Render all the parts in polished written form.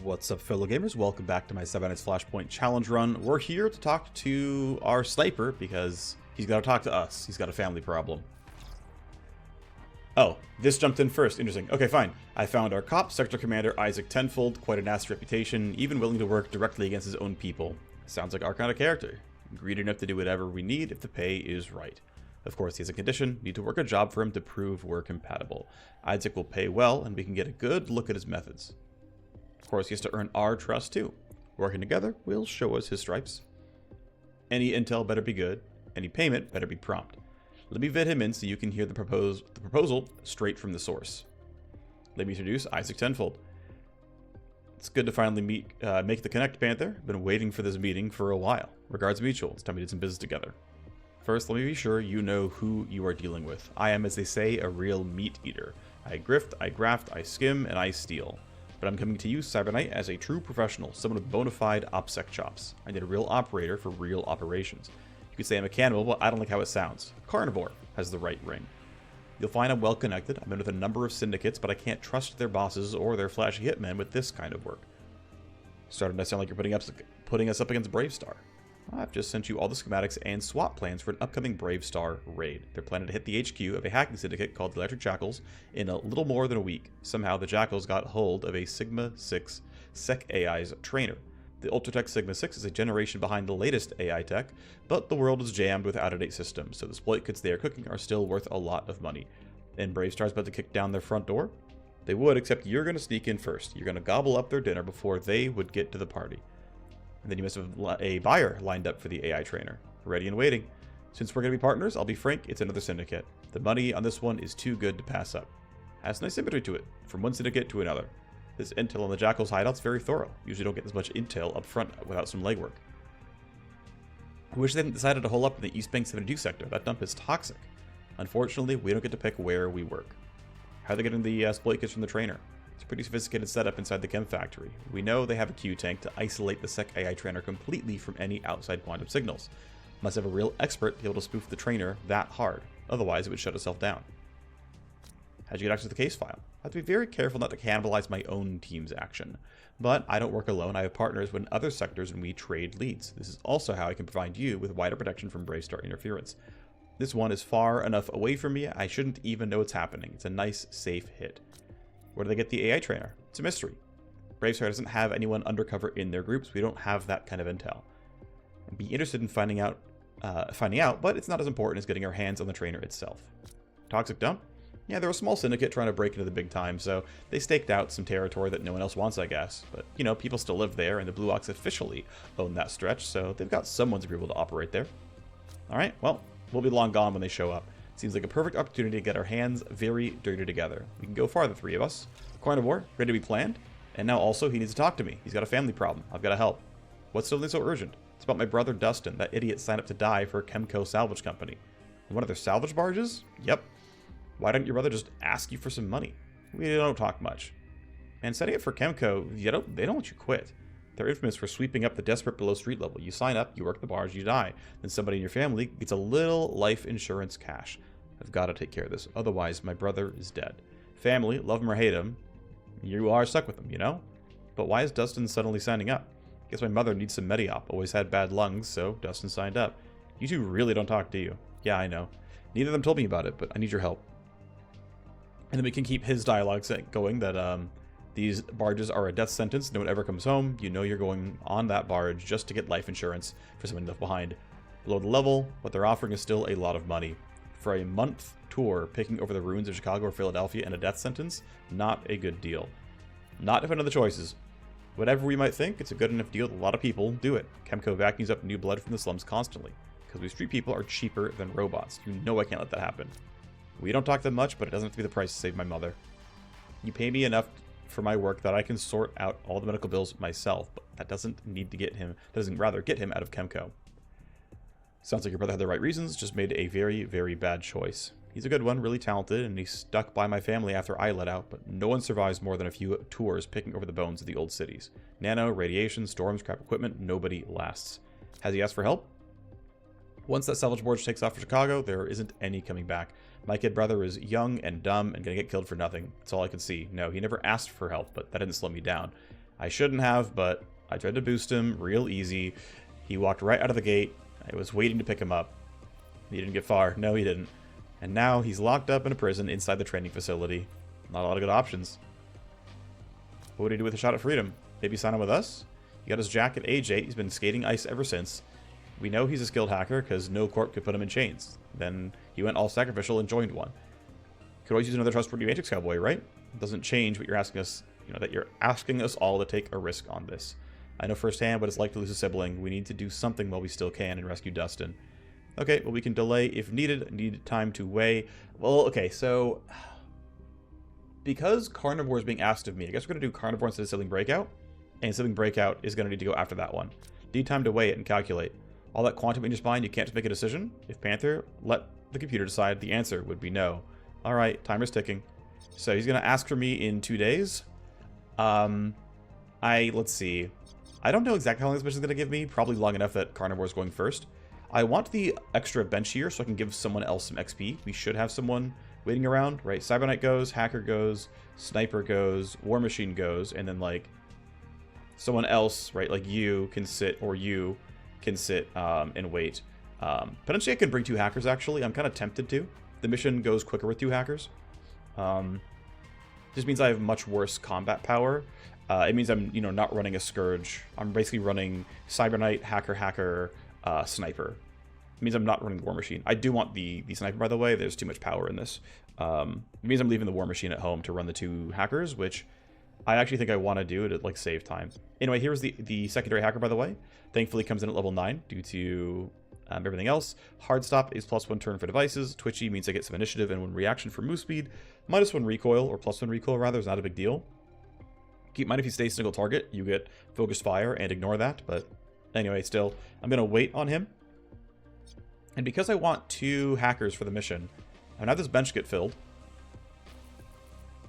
What's up, fellow gamers? Welcome back to my 7 Nights Flashpoint challenge run. We're here to talk to our sniper because he's got to talk to us. He's got a family problem. Oh, this jumped in first. Interesting. Okay, fine. I found our cop, Sector Commander Isaac Tenfold, quite a nasty reputation, even willing to work directly against his own people. Sounds like our kind of character. Greedy enough to do whatever we need if the pay is right. Of course, he has a condition. Need to work a job for him to prove we're compatible. Isaac will pay well, and we can get a good look at his methods. Of course, he has to earn our trust too. Working together will show us his stripes. Any intel better be good. Any payment better be prompt. Let me vet him in so you can hear the proposal straight from the source. Let me introduce Isaac Tenfold. It's good to finally make the connect, Panther. Been waiting for this meeting for a while. Regards mutual. It's time we did some business together. First, let me be sure you know who you are dealing with. I am, as they say, a real meat eater. I grift, I graft, I skim, and I steal. But I'm coming to you, Cyber Knight, as a true professional, someone with bona fide OPSEC chops. I need a real operator for real operations. You could say I'm a cannibal, but I don't like how it sounds. Carnivore has the right ring. You'll find I'm well connected. I'm in with a number of syndicates, but I can't trust their bosses or their flashy hitmen with this kind of work. Starting to sound like you're putting us up against Bravestar. I've just sent you all the schematics and SWAT plans for an upcoming Bravestar raid. They're planning to hit the HQ of a hacking syndicate called the Electric Jackals in a little more than a week. Somehow the Jackals got hold of a Sigma 6 Sec AI's trainer. The Ultratech Sigma 6 is a generation behind the latest AI tech, but the world is jammed with out-of-date systems, so the exploit kits they are cooking are still worth a lot of money. And Bravestar's about to kick down their front door? They would, except you're going to sneak in first. You're going to gobble up their dinner before they would get to the party. And then you must have a buyer lined up for the AI trainer. Ready and waiting. Since we're going to be partners, I'll be frank, it's another syndicate. The money on this one is too good to pass up. Has nice symmetry to it, from one syndicate to another. This intel on the Jackal's hideout's very thorough. Usually don't get this much intel up front without some legwork. I wish they hadn't decided to hole up in the East Bank 72 sector. That dump is toxic. Unfortunately, we don't get to pick where we work. How are they getting the exploit kits from the trainer? It's a pretty sophisticated setup inside the chem factory. We know they have a Q tank to isolate the Sec AI trainer completely from any outside quantum signals. Must have a real expert to be able to spoof the trainer that hard. Otherwise, it would shut itself down. How'd you get access to the case file? I have to be very careful not to cannibalize my own team's action. But I don't work alone. I have partners in other sectors and we trade leads. This is also how I can provide you with wider protection from Bravestar interference. This one is far enough away from me, I shouldn't even know it's happening. It's a nice, safe hit. Where do they get the AI trainer? It's a mystery. Bravestar doesn't have anyone undercover in their groups. We don't have that kind of intel. I'd be interested in finding out, but it's not as important as getting our hands on the trainer itself. Toxic dump? Yeah, they're a small syndicate trying to break into the big time, so they staked out some territory that no one else wants, I guess. But, you know, people still live there, and the Blue Ox officially own that stretch, so they've got someone to be able to operate there. Alright, well, we'll be long gone when they show up. Seems like a perfect opportunity to get our hands very dirty together. We can go far, the three of us. Carnivore, ready to be planned. And now also he needs to talk to me. He's got a family problem. I've got to help. What's suddenly so urgent? It's about my brother Dustin. That idiot signed up to die for a Chemco salvage company. And one of their salvage barges? Yep. Why didn't your brother just ask you for some money? We don't talk much. And setting it for Chemco, they don't let you quit. They're infamous for sweeping up the desperate below street level. You sign up, you work the barge, you die. Then somebody in your family gets a little life insurance cash. I've got to take care of this. Otherwise, my brother is dead. Family, love him or hate him, you are stuck with him, you know? But why is Dustin suddenly signing up? Guess my mother needs some Mediop. Always had bad lungs, so Dustin signed up. You two really don't talk, do you? Yeah, I know. Neither of them told me about it, but I need your help. And then we can keep his dialogue going that these barges are a death sentence. No one ever comes home. You know you're going on that barge just to get life insurance for someone left behind. Below the level, what they're offering is still a lot of money. For a month tour picking over the ruins of Chicago or Philadelphia and a death sentence, not a good deal. Not if another choices. Whatever we might think, it's a good enough deal that a lot of people do it. Chemco vacuums up new blood from the slums constantly. Because we street people are cheaper than robots. You know I can't let that happen. We don't talk that much, but it doesn't have to be the price to save my mother. You pay me enough for my work that I can sort out all the medical bills myself, but that doesn't get him out of Chemco. Sounds like your brother had the right reasons, just made a very, very bad choice. He's a good one, really talented, and he stuck by my family after I let out, but no one survives more than a few tours picking over the bones of the old cities. Nano, radiation, storms, crap equipment, nobody lasts. Has he asked for help? Once that salvage barge takes off for Chicago, there isn't any coming back. My kid brother is young and dumb and gonna get killed for nothing. That's all I can see. No, he never asked for help, but that didn't slow me down. I shouldn't have, but I tried to boost him real easy. He walked right out of the gate. I was waiting to pick him up. He didn't get far. No, he didn't. And now he's locked up in a prison inside the training facility. Not a lot of good options. What would he do with a shot at freedom? Maybe sign him with us? He got his jack at age 8. He's been skating ice ever since. We know he's a skilled hacker because no corp could put him in chains. Then he went all sacrificial and joined one. Could always use another trustworthy Matrix cowboy, right? It doesn't change what you're asking us, that you're asking us all to take a risk on this. I know firsthand what it's like to lose a sibling. We need to do something while we still can and rescue Dustin. Okay, well, we can delay if needed. Need time to weigh. Well, okay, so because Carnivore is being asked of me, I guess we're going to do Carnivore instead of Sibling Breakout. And Sibling Breakout is going to need to go after that one. Need time to weigh it and calculate. All that quantum in your spine, you can't just make a decision. If Panther let the computer decide, the answer would be no. All right, timer's ticking. So he's going to ask for me in 2 days. Let's see. I don't know exactly how long this mission is going to give me. Probably long enough that Carnivore is going first. I want the extra bench here so I can give someone else some XP. We should have someone waiting around, right? Cyber Knight goes, Hacker goes, Sniper goes, War Machine goes, and then, like, someone else, right? Like you can sit, or you can sit and wait. Potentially I can bring 2 hackers, actually. I'm kind of tempted to. The mission goes quicker with 2 hackers. Just means I have much worse combat power. It means I'm, not running a Scourge. I'm basically running Cyber Knight, Hacker, Sniper. It means I'm not running the War Machine. I do want the Sniper, by the way. There's too much power in this. It means I'm leaving the War Machine at home to run the 2 hackers, which I actually think I want to do to, like, save time. Anyway, here's the secondary hacker, by the way. Thankfully comes in at level 9 due to everything else. Hard stop is +1 turn for devices. Twitchy means I get some initiative and 1 reaction for move speed. -1 recoil, or +1 recoil rather, is not a big deal. Keep in mind if you stay single target, you get focused fire, and ignore that. But anyway, still, I'm going to wait on him. And because I want 2 hackers for the mission, I'm going to have this bench get filled.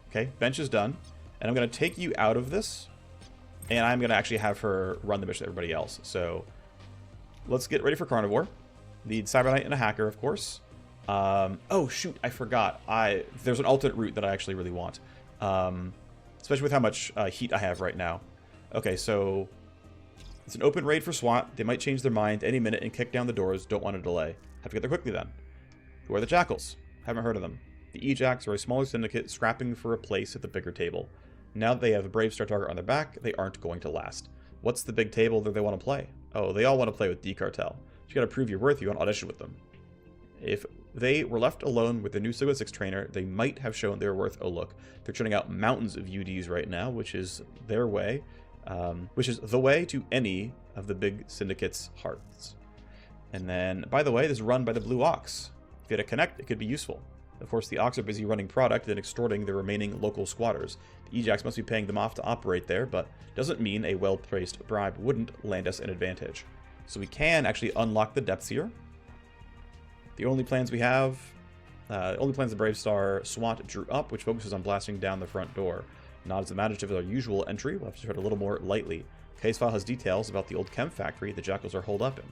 Okay, bench is done. And I'm going to take you out of this, and I'm going to actually have her run the mission with everybody else. So let's get ready for Carnivore. Need Cyber Knight and a hacker, of course. Oh, shoot, I forgot. There's an alternate route that I actually really want. Especially with how much heat I have right now. Okay, so it's an open raid for SWAT. They might change their mind any minute and kick down the doors. Don't want to delay. Have to get there quickly then. Who are the Jackals? Haven't heard of them. The E-Jacks are a smaller syndicate scrapping for a place at the bigger table. Now that they have a Brave Star target on their back, they aren't going to last. What's the big table that they want to play? Oh, they all want to play with D-Cartel. You gotta prove your worth, you want to audition with them. If they were left alone with the new Sigma 6 trainer, they might have shown they were worth a look. They're churning out mountains of UDs right now, which is their way, which is the way to any of the big syndicates' hearts. And then, by the way, this is run by the Blue Ox. If you had a connect, it could be useful. Of course, the Ox are busy running product and extorting the remaining local squatters. The E-Jacks must be paying them off to operate there, but doesn't mean a well-placed bribe wouldn't land us an advantage. So we can actually unlock the depths here. The only plans we have, the Brave Star SWAT drew up, which focuses on blasting down the front door. Not as imaginative as our usual entry, we'll have to tread a little more lightly. Case file has details about the old chem factory the Jackals are holed up in.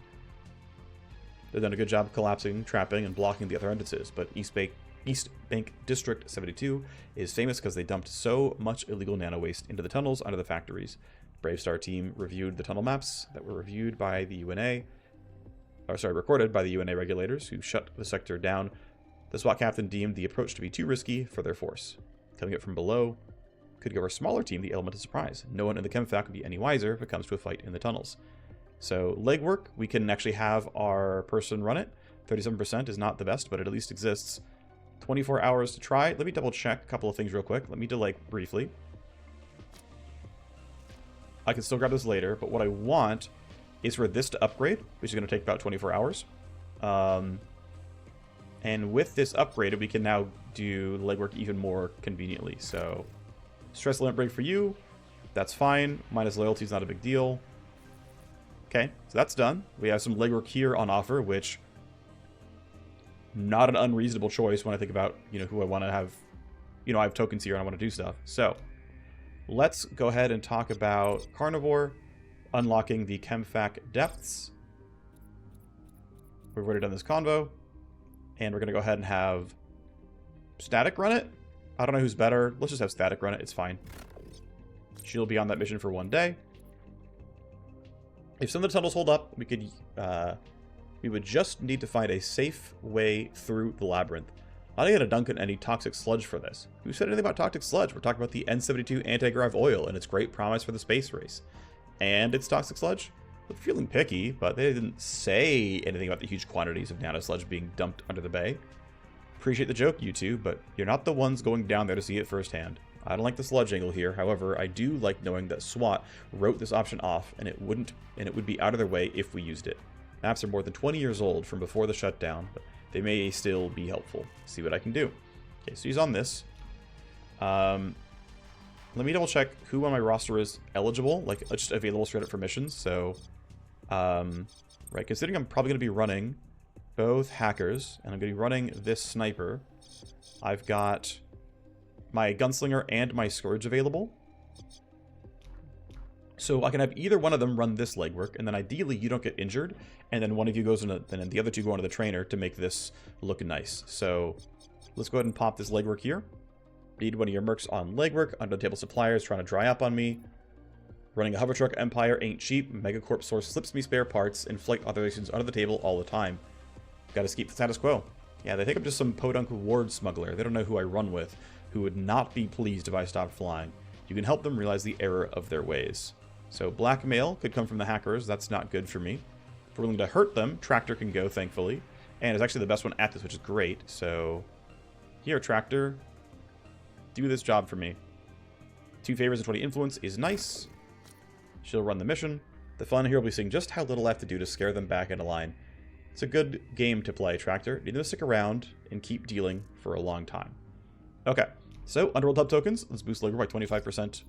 They've done a good job of collapsing, trapping, and blocking the other entrances, but East Bank District 72 is famous because they dumped so much illegal nano waste into the tunnels under the factories. Brave Star team reviewed the tunnel maps that were recorded by the UNA regulators who shut the sector down. The SWAT captain deemed the approach to be too risky for their force. Coming up from below could give our smaller team the element of surprise. No one in the chem fac would be any wiser if it comes to a fight in the tunnels. So legwork, we can actually have our person run it. 37% is not the best, but it at least exists. 24 hours to try. Let me double check a couple of things real quick. Let me delay briefly. I can still grab this later, but what I want is for this to upgrade, which is going to take about 24 hours. And with this upgrade, we can now do legwork even more conveniently. So stress limit break for you. That's fine. Minus loyalty is not a big deal. Okay, so that's done. We have some legwork here on offer, which not an unreasonable choice when I think about, who I want to have. I have tokens here and I want to do stuff. So let's go ahead and talk about Carnivore unlocking the ChemFac depths. We've already done this convo, and we're going to go ahead and have Static run it. I don't know who's better. Let's just have Static run it. It's fine. She'll be on that mission for 1 day. If some of the tunnels hold up, we would just need to find a safe way through the labyrinth. Not to get a dunk on any toxic sludge for this. Who said anything about toxic sludge? We're talking about the N72 anti-grav oil and its great promise for the space race. And its toxic sludge? I'm feeling picky, but they didn't say anything about the huge quantities of nano sludge being dumped under the bay. Appreciate the joke, you two, but you're not the ones going down there to see it firsthand. I don't like the sludge angle here. However, I do like knowing that SWAT wrote this option off, and it would be out of their way if we used it. Maps are more than 20 years old from before the shutdown, but they may still be helpful. See what I can do. Okay, so he's on this. Let me double check who on my roster is eligible, like just available straight up for missions. So, right, considering I'm probably going to be running both hackers, and I'm going to be running this sniper, I've got my gunslinger and my scourge available. So I can have either one of them run this legwork, and then ideally you don't get injured, and then one of you goes into, and then the other two go into the trainer to make this look nice. So let's go ahead and pop this legwork here. Need one of your mercs on legwork. Under the table suppliers trying to dry up on me. Running a hover truck empire ain't cheap. Megacorp source slips me spare parts and flight authorizations under the table all the time. Gotta keep the status quo. Yeah, they think I'm just some podunk reward smuggler. They don't know who I run with, who would not be pleased if I stopped flying. You can help them realize the error of their ways. So blackmail could come from the hackers. That's not good for me. If we're willing to hurt them, Tractor can go, thankfully. And is actually the best one at this, which is great. So here, Tractor, do this job for me. 2 favors and 20 influence is nice. She'll run the mission. The fun here will be seeing just how little I have to do to scare them back into line. It's a good game to play, Tractor. Need them to stick around and keep dealing for a long time. Okay, so Underworld Hub tokens. Let's boost labor by 25%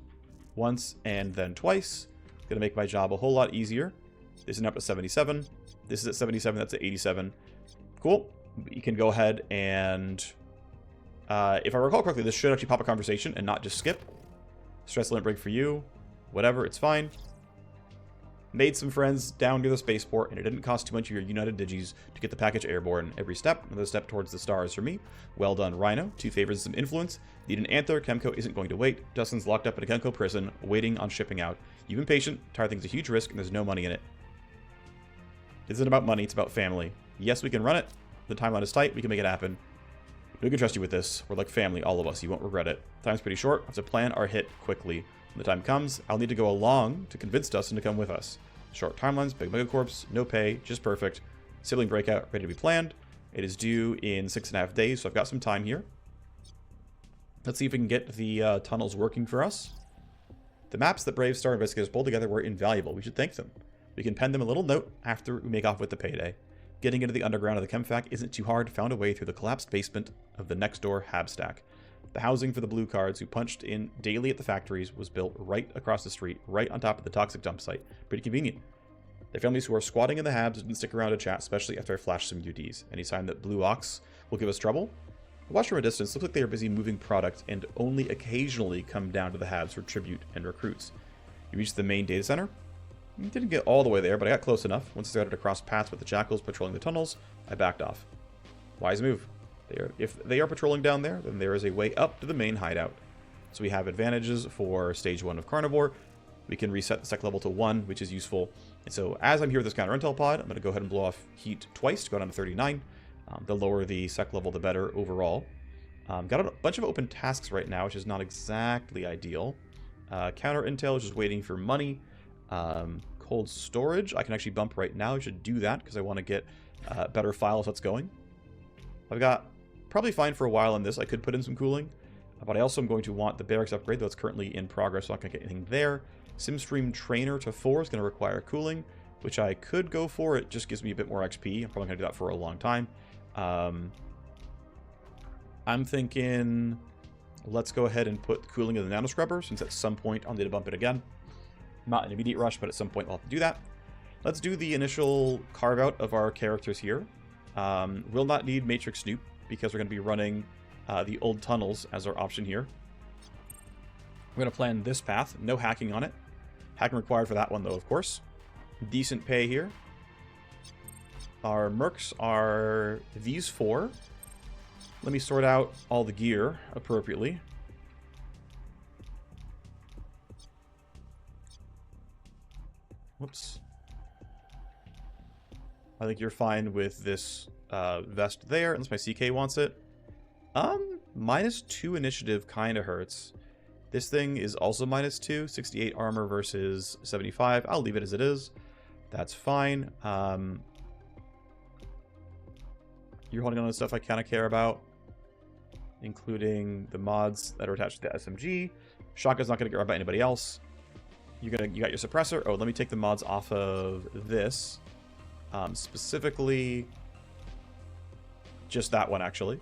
once and then twice. Gonna make my job a whole lot easier. This is up to 77. This is at 77. That's at 87. Cool. You can go ahead and, if I recall correctly, this should actually pop a conversation and not just skip. Stress limit break for you. Whatever, it's fine. Made some friends down near the spaceport, and it didn't cost too much of your United Digis to get the package airborne every step. Another step towards the stars for me. Well done, Rhino. 2 favors and some influence. Need an Anther. Chemco isn't going to wait. Dustin's locked up in a Chemco prison, waiting on shipping out. You've been patient. Entire thing's a huge risk, and there's no money in it. It isn't about money, it's about family. Yes, we can run it. The timeline is tight. We can make it happen. We can trust you with this. We're like family, all of us. You won't regret it. Time's pretty short. I have to plan our hit quickly. When the time comes, I'll need to go along to convince Dustin to come with us. Short timelines, big megacorps, no pay, just perfect. Sibling breakout, ready to be planned. It is due in 6.5 days, so I've got some time here. Let's see if we can get the tunnels working for us. The maps that Brave Star investigators pulled together were invaluable. We should thank them. We can pen them a little note after we make off with the payday. Getting into the underground of the Chemfac isn't too hard. Found a way through the collapsed basement of the next door hab stack. The housing for the blue cards who punched in daily at the factories was built right across the street, right on top of the toxic dump site. Pretty convenient. The families who are squatting in the habs didn't stick around to chat, especially after I flashed some UDs. Any sign that Blue Ox will give us trouble? I watched from a distance. Looks like they are busy moving product and only occasionally come down to the habs for tribute and recruits. You reached the main data center? Didn't get all the way there, but I got close enough. Once I started to cross paths with the jackals patrolling the tunnels, I backed off. Wise move. If they are patrolling down there, then there is a way up to the main hideout. So we have advantages for stage 1 of Carnivore. We can reset the sec level to 1, which is useful. And so as I'm here with this counter intel pod, I'm going to go ahead and blow off heat twice to go down to 39. The lower the sec level, the better overall. Got a bunch of open tasks right now, which is not exactly ideal. Counter intel is just waiting for money. Cold storage, I can actually bump right now. I should do that because I want to get better files that's going. I've got probably fine for a while on this. I could put in some cooling, but I also am going to want the barracks upgrade that's currently in progress, so I'm not going to get anything there. Simstream Trainer to 4 is going to require cooling, which I could go for. It just gives me a bit more XP. I'm probably going to do that for a long time. I'm thinking let's go ahead and put cooling in the nano scrubber, since at some point I'll need to bump it again. Not an immediate rush, but at some point I'll have to do that. Let's do the initial carve out of our characters here. We'll not need Matrix Snoop because we're going to be running the old tunnels as our option here. We're going to plan this path. No hacking on it. Hacking required for that one, though, of course. Decent pay here. Our mercs are these 4. Let me sort out all the gear appropriately. Whoops. I think you're fine with this vest there, unless my CK wants it. -2 initiative kind of hurts. This thing is also -2, 68 armor versus 75. I'll leave it as it is. That's fine. You're holding on to stuff I kind of care about, including the mods that are attached to the SMG. Shotgun's not going to get by anybody else. You got your suppressor. Oh, let me take the mods off of this. Specifically, just that one, actually.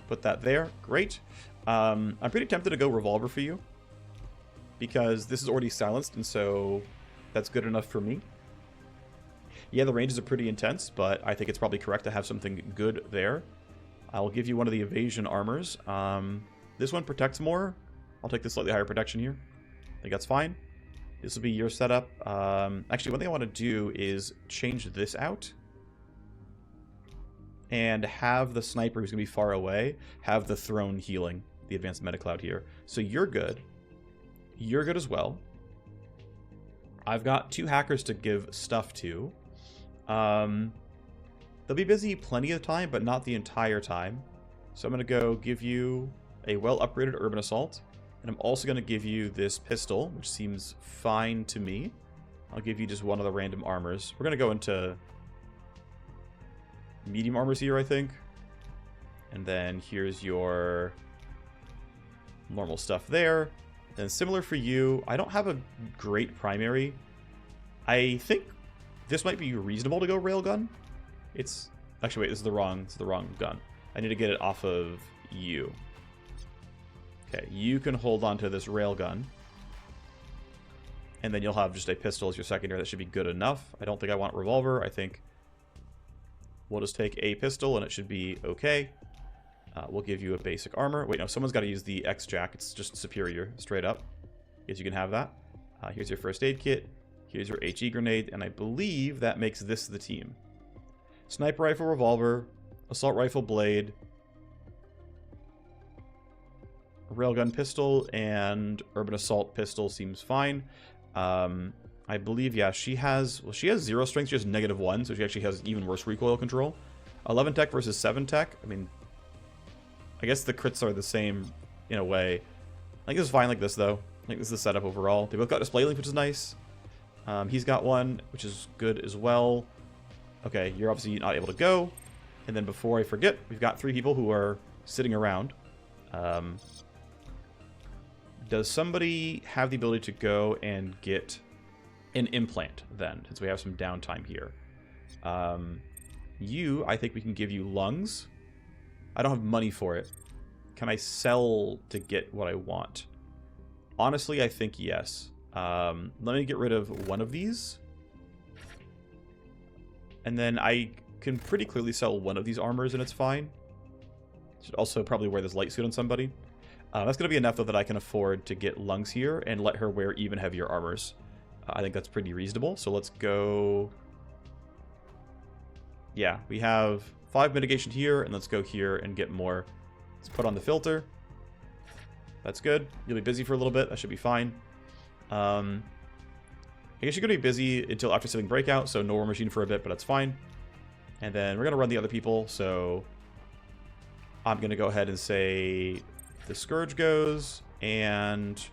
Put that there. Great. I'm pretty tempted to go revolver for you, because this is already silenced, and so that's good enough for me. Yeah, the ranges are pretty intense, but I think it's probably correct to have something good there. I'll give you one of the evasion armors. This one protects more. I'll take the slightly higher protection here. I think that's fine. This will be your setup. Actually, one thing I want to do is change this out. And have the sniper, who's going to be far away, have the throne healing, the advanced metacloud here. So you're good. You're good as well. I've got 2 hackers to give stuff to. They'll be busy plenty of time, but not the entire time. So I'm going to go give you a well-upgraded urban assault. And I'm also going to give you this pistol, which seems fine to me. I'll give you just one of the random armors. We're going to go into medium armors here, I think. And then here's your normal stuff there. Then similar for you, I don't have a great primary. I think this might be reasonable to go railgun. It's actually, wait, this is the wrong gun. I need to get it off of you. Okay, you can hold on to this railgun. And then you'll have just a pistol as your secondary. That should be good enough. I don't think I want revolver. I think we'll just take a pistol and it should be okay. We'll give you a basic armor. Wait, no, someone's got to use the X-Jack. It's just superior, straight up. Guess you can have that. Here's your first aid kit. Here's your HE grenade. And I believe that makes this the team. Sniper rifle, revolver, assault rifle, blade, railgun pistol, and urban assault pistol seems fine. I believe, yeah, she has 0 strength. She has -1, so she actually has even worse recoil control. 11 tech versus 7 tech. I mean, I guess the crits are the same in a way. I think this is fine like this, though. I think this is the setup overall. They both got display link, which is nice. He's got one, which is good as well. Okay, you're obviously not able to go. And then before I forget, we've got 3 people who are sitting around. Does somebody have the ability to go and get an implant then, since we have some downtime here? I think we can give you lungs. I don't have money for it. Can I sell to get what I want? Honestly, I think yes. Let me get rid of one of these. And then I can pretty clearly sell one of these armors and it's fine. Should also probably wear this light suit on somebody. That's going to be enough, though, that I can afford to get lungs here and let her wear even heavier armors. I think that's pretty reasonable. So let's go. Yeah, we have 5 mitigation here, and let's go here and get more. Let's put on the filter. That's good. You'll be busy for a little bit. That should be fine. I guess you're going to be busy until after Sibling Breakout, so no war machine for a bit, but that's fine. And then we're going to run the other people, so I'm going to go ahead and say the Scourge goes, and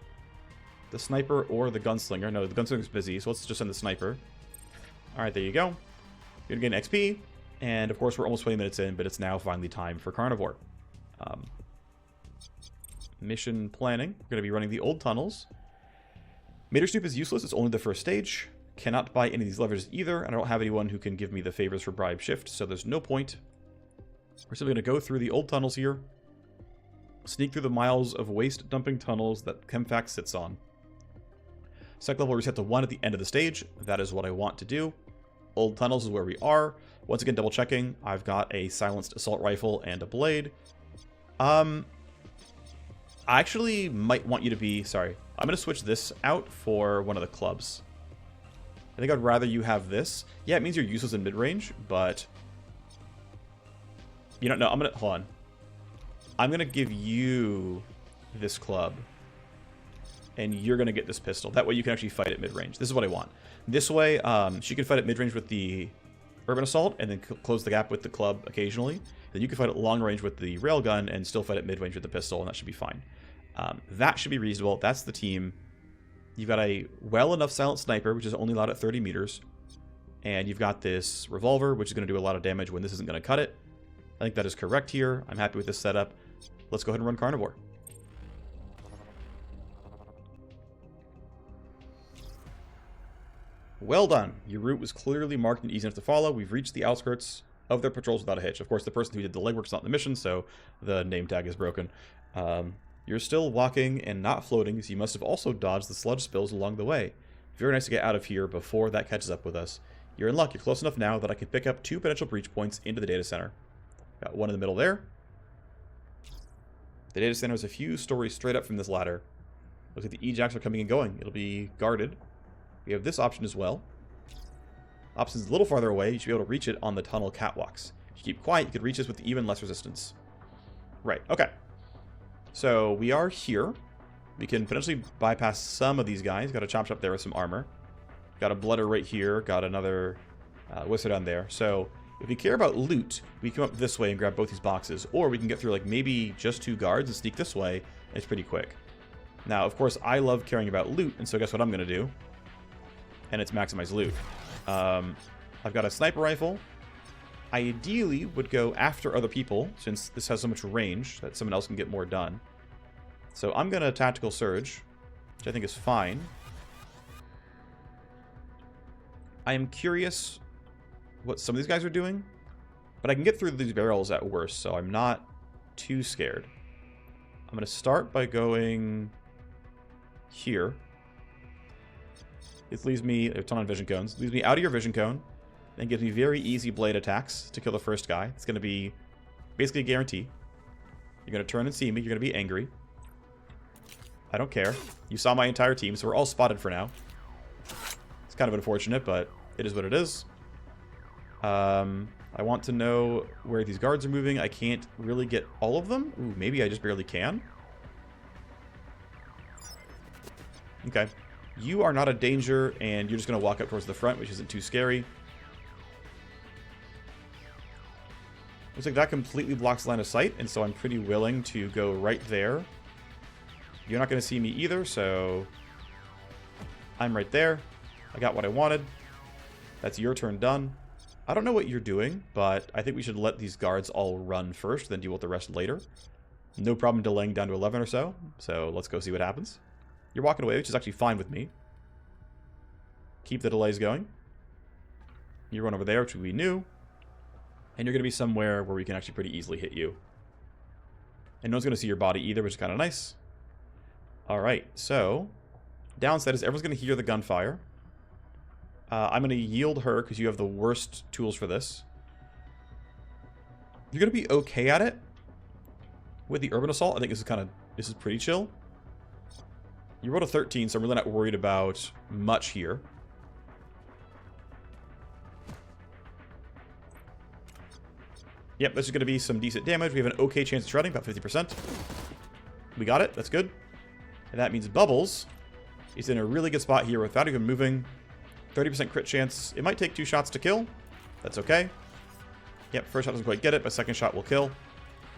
the Sniper or the Gunslinger. No, the Gunslinger's busy, so let's just send the Sniper. Alright, there you go. You're going to get an XP, and of course we're almost 20 minutes in, but it's now finally time for Carnivore. Mission planning. We're going to be running the old tunnels. Mater Snoop is useless, it's only the first stage. Cannot buy any of these levers either, and I don't have anyone who can give me the favors for bribe shift, so there's no point. We're simply going to go through the old tunnels here. Sneak through the miles of waste dumping tunnels that Chemfax sits on. Sec level reset to 1 at the end of the stage. That is what I want to do. Old tunnels is where we are. Once again, double checking. I've got a silenced assault rifle and a blade. I actually might want you to be... Sorry. I'm going to switch this out for one of the clubs. I think I'd rather you have this. Yeah, it means you're useless in mid-range, but... You don't know. I'm going to... Hold on. I'm going to give you this club. and you're going to get this pistol. That way you can actually fight at mid-range. This is what I want. This way, she can fight at mid-range with the Urban Assault, and then close the gap with the club occasionally. Then you can fight at long range with the railgun, and still fight at mid-range with the pistol, and that should be fine. That should be reasonable. That's the team. You've got a well enough silent sniper, which is only allowed at 30 meters. And you've got this revolver, which is going to do a lot of damage when this isn't going to cut it. I think that is correct here. I'm happy with this setup. Let's go ahead and run Carnivore. Well done. Your route was clearly marked and easy enough to follow. We've reached the outskirts of their patrols without a hitch. Of course, the person who did the legwork's not in the mission, so the name tag is broken. You're still walking and not floating, so you must have also dodged the sludge spills along the way. Very nice to get out of here before that catches up with us. You're in luck. You're close enough now that I can pick up 2 potential breach points into the data center. Got one in the middle there. The data center is a few stories straight up from this ladder. Looks like the E-jacks are coming and going. It'll be guarded. We have this option as well. Option's a little farther away. You should be able to reach it on the tunnel catwalks. If you keep quiet, you could reach this with even less resistance. Right, okay. So we are here. We can potentially bypass some of these guys. Got a chop shop there with some armor. Got a blooder right here. Got another whistle down there. So if we care about loot, we come up this way and grab both these boxes. Or we can get through like maybe just 2 guards and sneak this way. It's pretty quick. Now, of course, I love caring about loot. And so guess what I'm going to do? And it's maximize loot. I've got a sniper rifle. I ideally would go after other people, since this has so much range that someone else can get more done. So I'm going to tactical surge, which I think is fine. I am curious what some of these guys are doing, but I can get through these barrels at worst, so I'm not too scared. I'm going to start by going here. It leaves me a ton of vision cones. Leaves me out of your vision cone. And gives me very easy blade attacks to kill the first guy. It's going to be basically a guarantee. You're going to turn and see me. You're going to be angry. I don't care. You saw my entire team, so we're all spotted for now. It's kind of unfortunate, but it is what it is. I want to know where these guards are moving. I can't really get all of them. Ooh, maybe I just barely can. Okay. You are not a danger, and you're just going to walk up towards the front, which isn't too scary. Looks like that completely blocks line of sight, and so I'm pretty willing to go right there. You're not going to see me either, so I'm right there. I got what I wanted. That's your turn done. I don't know what you're doing, but I think we should let these guards all run first, then deal with the rest later. No problem delaying down to 11 or so, so let's go see what happens. You're walking away, which is actually fine with me. Keep the delays going. You run over there, which we knew. And you're going to be somewhere where we can actually pretty easily hit you. And no one's going to see your body either, which is kind of nice. Alright, so downside is everyone's going to hear the gunfire. I'm going to yield her because you have the worst tools for this. You're going to be okay at it. With the Urban Assault, I think this is pretty chill. You rolled a 13, so I'm really not worried about much here. Yep, this is going to be some decent damage. We have an okay chance of shredding, about 50%. We got it. That's good. And that means Bubbles is in a really good spot here without even moving. 30% crit chance. It might take 2 shots to kill. That's okay. Yep, first shot doesn't quite get it, but second shot will kill.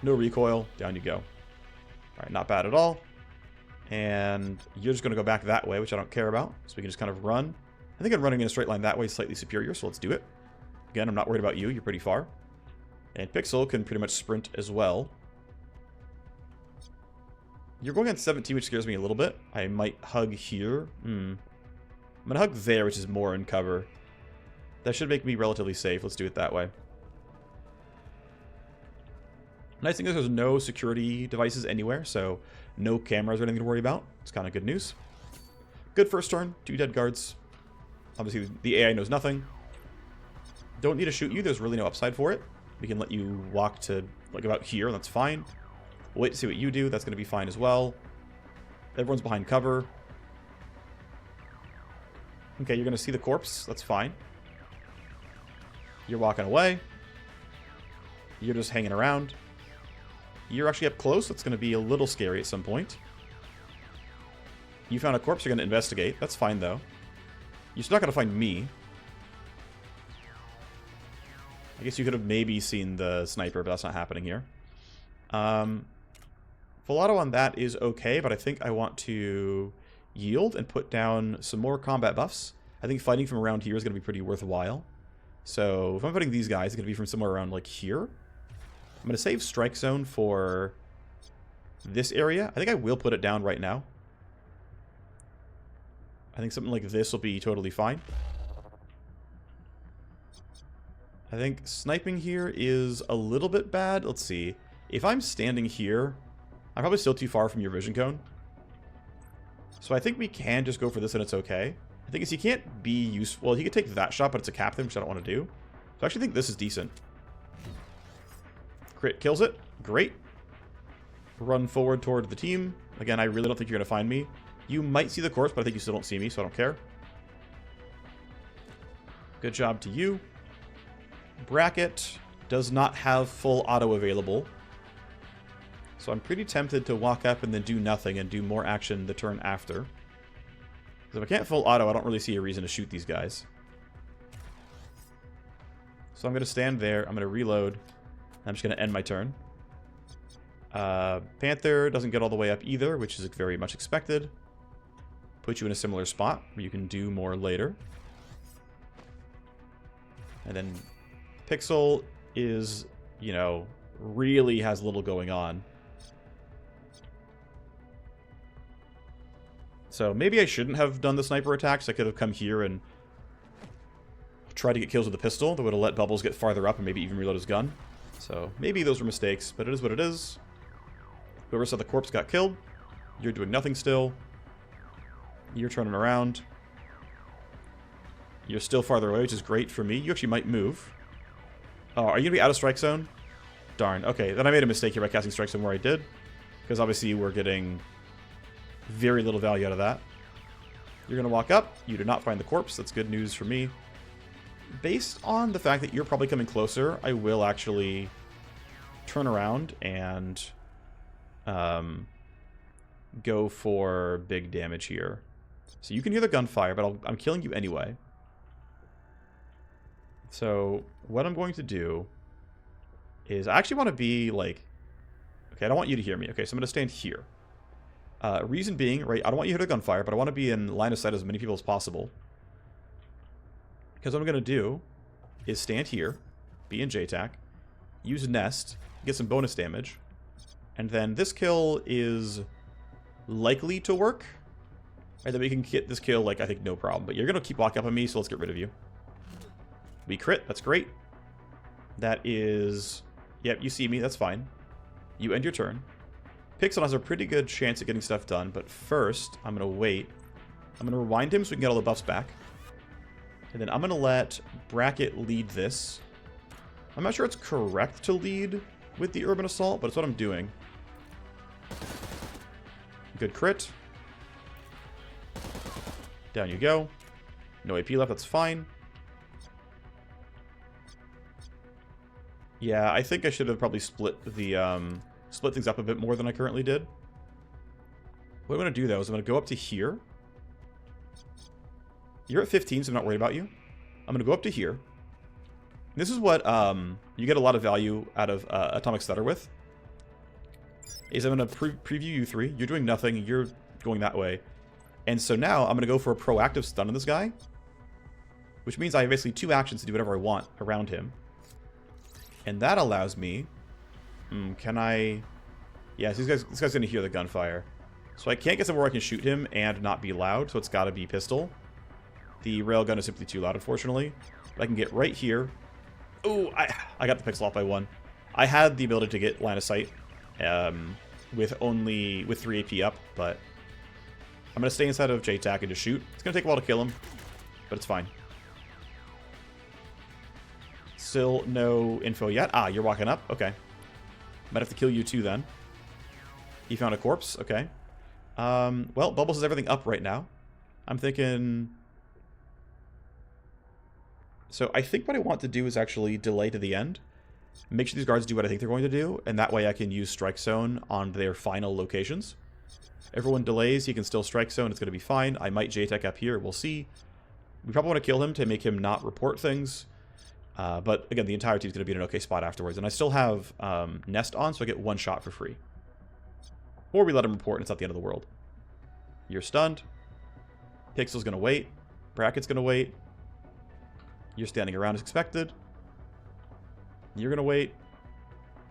No recoil. Down you go. All right, not bad at all. And you're just going to go back that way, which I don't care about. So we can just kind of run. I think I'm running in a straight line that way is slightly superior, so let's do it. Again, I'm not worried about you. You're pretty far. And Pixel can pretty much sprint as well. You're going on 17, which scares me a little bit. I might hug here. I'm going to hug there, which is more in cover. That should make me relatively safe. Let's do it that way. Nice thing is there's no security devices anywhere, so no cameras or anything to worry about. It's kind of good news. Good first turn. 2 dead guards. Obviously, the AI knows nothing. Don't need to shoot you. There's really no upside for it. We can let you walk to, like, about here. That's fine. We'll wait to see what you do. That's going to be fine as well. Everyone's behind cover. Okay, you're going to see the corpse. That's fine. You're walking away. You're just hanging around. You're actually up close. That's going to be a little scary at some point. You found a corpse, you're going to investigate. That's fine, though. You're still not going to find me. I guess you could have maybe seen the sniper, but that's not happening here. Full auto on that is okay, but I think I want to yield and put down some more combat buffs. I think fighting from around here is going to be pretty worthwhile. So if I'm putting these guys, it's going to be from somewhere around like here. I'm going to save strike zone for this area. I think I will put it down right now. I think something like this will be totally fine. I think sniping here is a little bit bad. Let's see. If I'm standing here, I'm probably still too far from your vision cone. So I think we can just go for this and it's okay. The thing is, he can't be useful. Well, he could take that shot, but it's a captain, which I don't want to do. So I actually think this is decent. Crit kills it. Great. Run forward toward the team. Again, I really don't think you're going to find me. You might see the corpse, but I think you still don't see me, so I don't care. Good job to you. Bracket does not have full auto available. So I'm pretty tempted to walk up and then do nothing and do more action the turn after. Because if I can't full auto, I don't really see a reason to shoot these guys. So I'm going to stand there. I'm going to reload. I'm just going to end my turn. Panther doesn't get all the way up either, which is very much expected. Put you in a similar spot where you can do more later. And then Pixel is, you know, really has little going on. So maybe I shouldn't have done the sniper attacks. I could have come here and tried to get kills with the pistol. That would have let Bubbles get farther up and maybe even reload his gun. So maybe those were mistakes, but it is what it is. Whoever saw the corpse got killed. You're doing nothing still. You're turning around. You're still farther away, which is great for me. You actually might move. Oh, are you going to be out of strike zone? Darn. Okay, then I made a mistake here by casting strike zone where I did. Because obviously we're getting very little value out of that. You're going to walk up. You do not find the corpse. That's good news for me. Based on the fact that you're probably coming closer, I will actually turn around and go for big damage here. So you can hear the gunfire, but I'm killing you anyway. So what I'm going to do is I actually want to be like... Okay, I don't want you to hear me. Okay, so I'm going to stand here. Reason being, right, I don't want you to hear the gunfire, but I want to be in line of sight as many people as possible. Because what I'm going to do is stand here, be in JTAC, use Nest, get some bonus damage, and then this kill is likely to work. Right, then we can get this kill, like, I think no problem. But you're going to keep walking up on me, so let's get rid of you. We crit, that's great. That is... Yep, you see me, that's fine. You end your turn. Pixel has a pretty good chance at getting stuff done, but first, I'm going to wait. I'm going to rewind him so we can get all the buffs back. And then I'm going to let Bracket lead this. I'm not sure it's correct to lead with the Urban Assault, but it's what I'm doing. Good crit. Down you go. No AP left, that's fine. Yeah, I think I should have probably split the split things up a bit more than I currently did. What I'm going to do, though, is I'm going to go up to here. You're at 15, so I'm not worried about you. I'm going to go up to here. This is what you get a lot of value out of Atomic Stutter with. Is I'm going to preview you three. You're doing nothing. You're going that way. And so now I'm going to go for a proactive stun on this guy. Which means I have basically 2 actions to do whatever I want around him. And that allows me... can I... Yeah, so this guy's going to hear the gunfire. So I can't get somewhere where I can shoot him and not be loud, so it's got to be pistol. The railgun is simply too loud, unfortunately. But I can get right here. Ooh, I got the pixel off by 1. I had the ability to get line of sight with 3 AP up, but I'm going to stay inside of JTAC and just shoot. It's going to take a while to kill him, but it's fine. Still no info yet. Ah, you're walking up? Okay. Might have to kill you too then. He found a corpse? Okay. Well, Bubbles has everything up right now. I'm thinking... So I think what I want to do is actually delay to the end. Make sure these guards do what I think they're going to do, and that way I can use Strike Zone on their final locations. Everyone delays, he can still strike zone, it's going to be fine. I might JTech up here, we'll see. We probably want to kill him to make him not report things. But again, the entire team's going to be in an okay spot afterwards. And I still have Nest on, so I get one shot for free. Or we let him report and it's not the end of the world. You're stunned. Pixel's going to wait. Bracket's going to wait. You're standing around as expected. You're going to wait.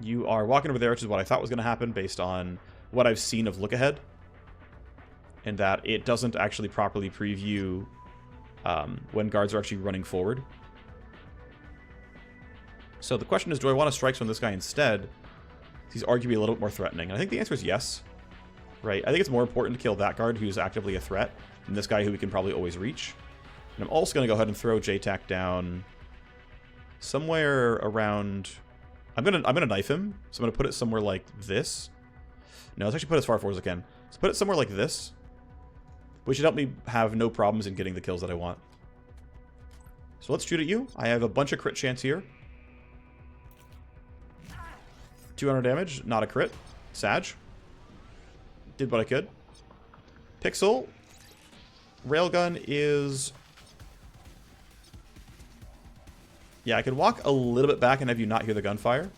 You are walking over there, which is what I thought was going to happen based on what I've seen of look ahead. And that it doesn't actually properly preview when guards are actually running forward. So the question is, do I want to strike on this guy instead? He's arguably a little bit more threatening. And I think the answer is yes. Right? I think it's more important to kill that guard who's actively a threat than this guy who we can probably always reach. And I'm also going to go ahead and throw JTAC down somewhere around... I'm gonna knife him, so I'm going to put it somewhere like this. No, let's actually put it as far forward as I can. Let's put it somewhere like this, which should help me have no problems in getting the kills that I want. So let's shoot at you. I have a bunch of crit chance here. 200 damage, not a crit. Sag. Did what I could. Pixel. Railgun is... Yeah, I could walk a little bit back and have you not hear the gunfire.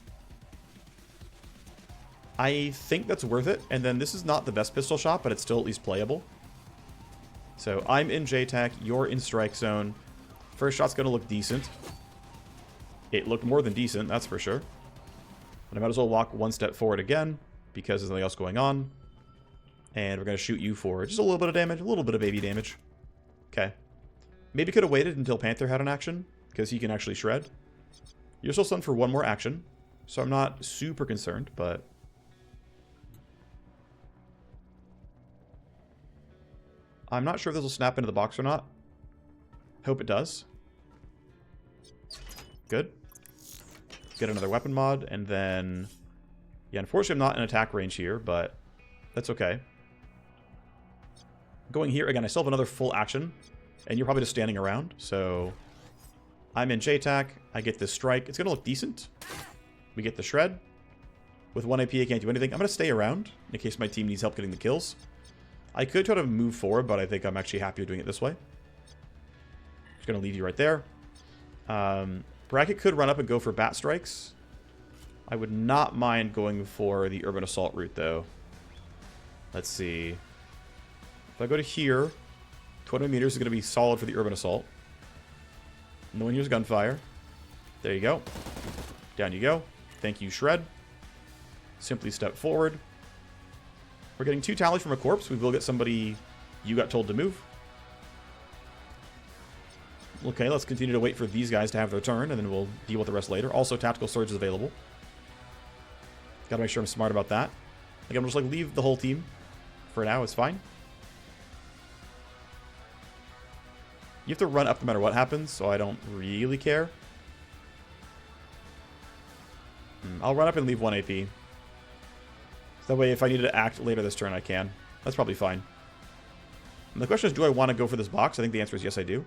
I think that's worth it. And then this is not the best pistol shot, but it's still at least playable. So I'm in JTAC, you're in strike zone. First shot's going to look decent. It looked more than decent, that's for sure. But I might as well walk one step forward again, because there's nothing else going on. And we're going to shoot you for just a little bit of damage, a little bit of baby damage. Okay. Maybe could have waited until Panther had an action, because he can actually shred. You're still stunned for one more action, so I'm not super concerned, but... I'm not sure if this will snap into the box or not. Hope it does. Good. Get another weapon mod, and then... Yeah, unfortunately I'm not in attack range here, but that's okay. Going here, again, I still have another full action, and you're probably just standing around, so... I'm in JTAC, I get this strike. It's going to look decent. We get the shred. With 1 AP, I can't do anything. I'm going to stay around, in case my team needs help getting the kills. I could try to move forward, but I think I'm actually happier doing it this way. Just going to leave you right there. Bracket could run up and go for bat strikes. I would not mind going for the urban assault route, though. Let's see. If I go to here, 20 meters is going to be solid for the urban assault. No one hears gunfire. There you go. Down you go. Thank you, Shred. Simply step forward. We're getting 2 tallies from a corpse. We will get somebody you got told to move. Okay, let's continue to wait for these guys to have their turn, and then we'll deal with the rest later. Also, Tactical Surge is available. Gotta make sure I'm smart about that. Like, I'm just like, leave the whole team. For now, it's fine. You have to run up no matter what happens, so I don't really care. I'll run up and leave 1 AP. So that way, if I need to act later this turn, I can. That's probably fine. And the question is, do I want to go for this box? I think the answer is yes, I do.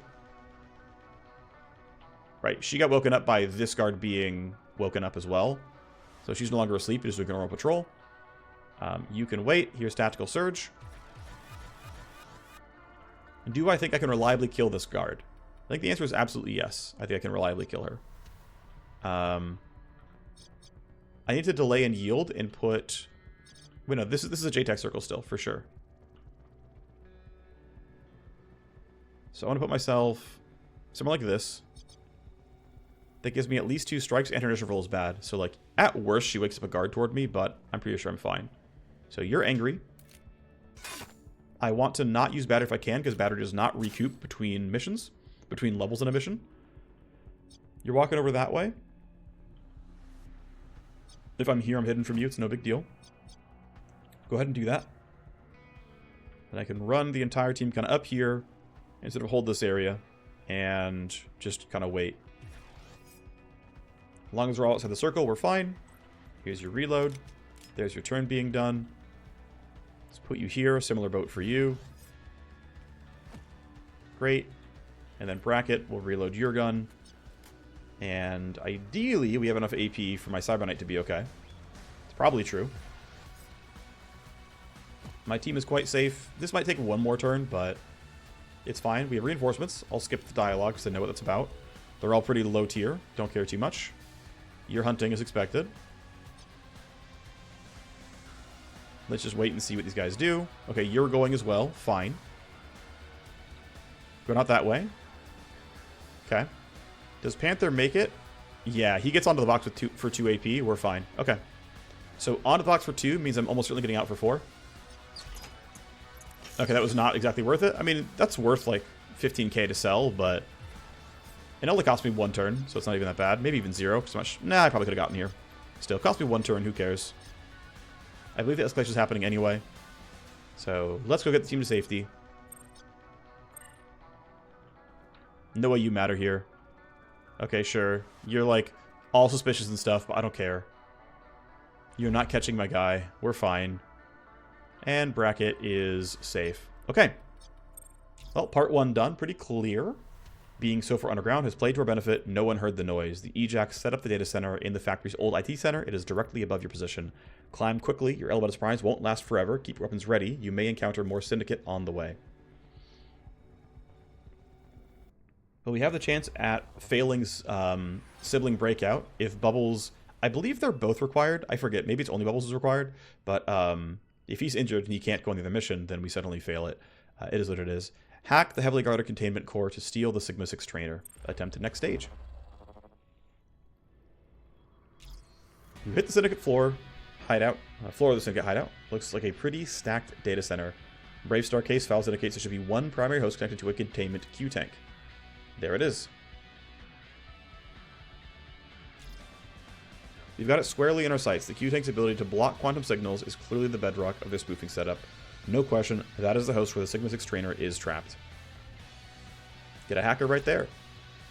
Right, she got woken up by this guard being woken up as well. So she's no longer asleep, just doing a normal patrol. You can wait. Here's Tactical Surge. Do I think I can reliably kill this guard? I think the answer is absolutely yes. I think I can reliably kill her. I need to delay and yield and put... Wait, no, this is a JTAC circle still, for sure. So I want to put myself somewhere like this. That gives me at least 2 strikes, and her initiative roll is bad. So, like, at worst, she wakes up a guard toward me, but I'm pretty sure I'm fine. So you're angry. I want to not use Battery if I can, because Battery does not recoup between missions, between levels in a mission. You're walking over that way. If I'm here, I'm hidden from you. It's no big deal. Go ahead and do that. And I can run the entire team kind of up here, instead of hold this area, and just kind of wait. As long as we're all outside the circle, we're fine. Here's your reload. There's your turn being done. Let's put you here. Similar boat for you. Great. And then Bracket will reload your gun. And ideally, we have enough AP for my Cyber Knight to be okay. It's probably true. My team is quite safe. This might take one more turn, but it's fine. We have reinforcements. I'll skip the dialogue because I know what that's about. They're all pretty low tier. Don't care too much. You're hunting as expected. Let's just wait and see what these guys do. Okay, you're going as well. Fine. Go not that way. Okay. Does Panther make it? Yeah, he gets onto the box with for 2 AP. We're fine. Okay. So onto the box for 2 means I'm almost certainly getting out for 4. Okay, that was not exactly worth it. I mean, that's worth like 15k to sell, but it only cost me 1 turn, so it's not even that bad. Maybe even 0. So much. Nah, I probably could have gotten here. Still, cost me 1 turn. Who cares? I believe the escalation is happening anyway. So let's go get the team to safety. No way you matter here. Okay, sure. You're like all suspicious and stuff, but I don't care. You're not catching my guy. We're fine. And bracket is safe. Okay. Well, part 1 done. Pretty clear. Being so far underground has played to our benefit. No one heard the noise. The EJAC set up the data center in the factory's old IT center. It is directly above your position. Climb quickly. Your elevated surprise won't last forever. Keep your weapons ready. You may encounter more Syndicate on the way. But we have the chance at Failing's sibling breakout. If Bubbles... I believe they're both required. I forget. Maybe it's only Bubbles is required. But if he's injured and he can't go on the other mission, then we suddenly fail it. It is what it is. Hack the heavily guarded containment core to steal the Sigma 6 trainer. Attempt the next stage. You hit the Syndicate floor hideout. Floor of the Syndicate hideout. Looks like a pretty stacked data center. Brave Star case files indicates there should be 1 primary host connected to a containment Q tank. There it is. We've got it squarely in our sights. The Q-Tank's ability to block quantum signals is clearly the bedrock of their spoofing setup. No question, that is the host where the Sigma 6 trainer is trapped. Get a hacker right there.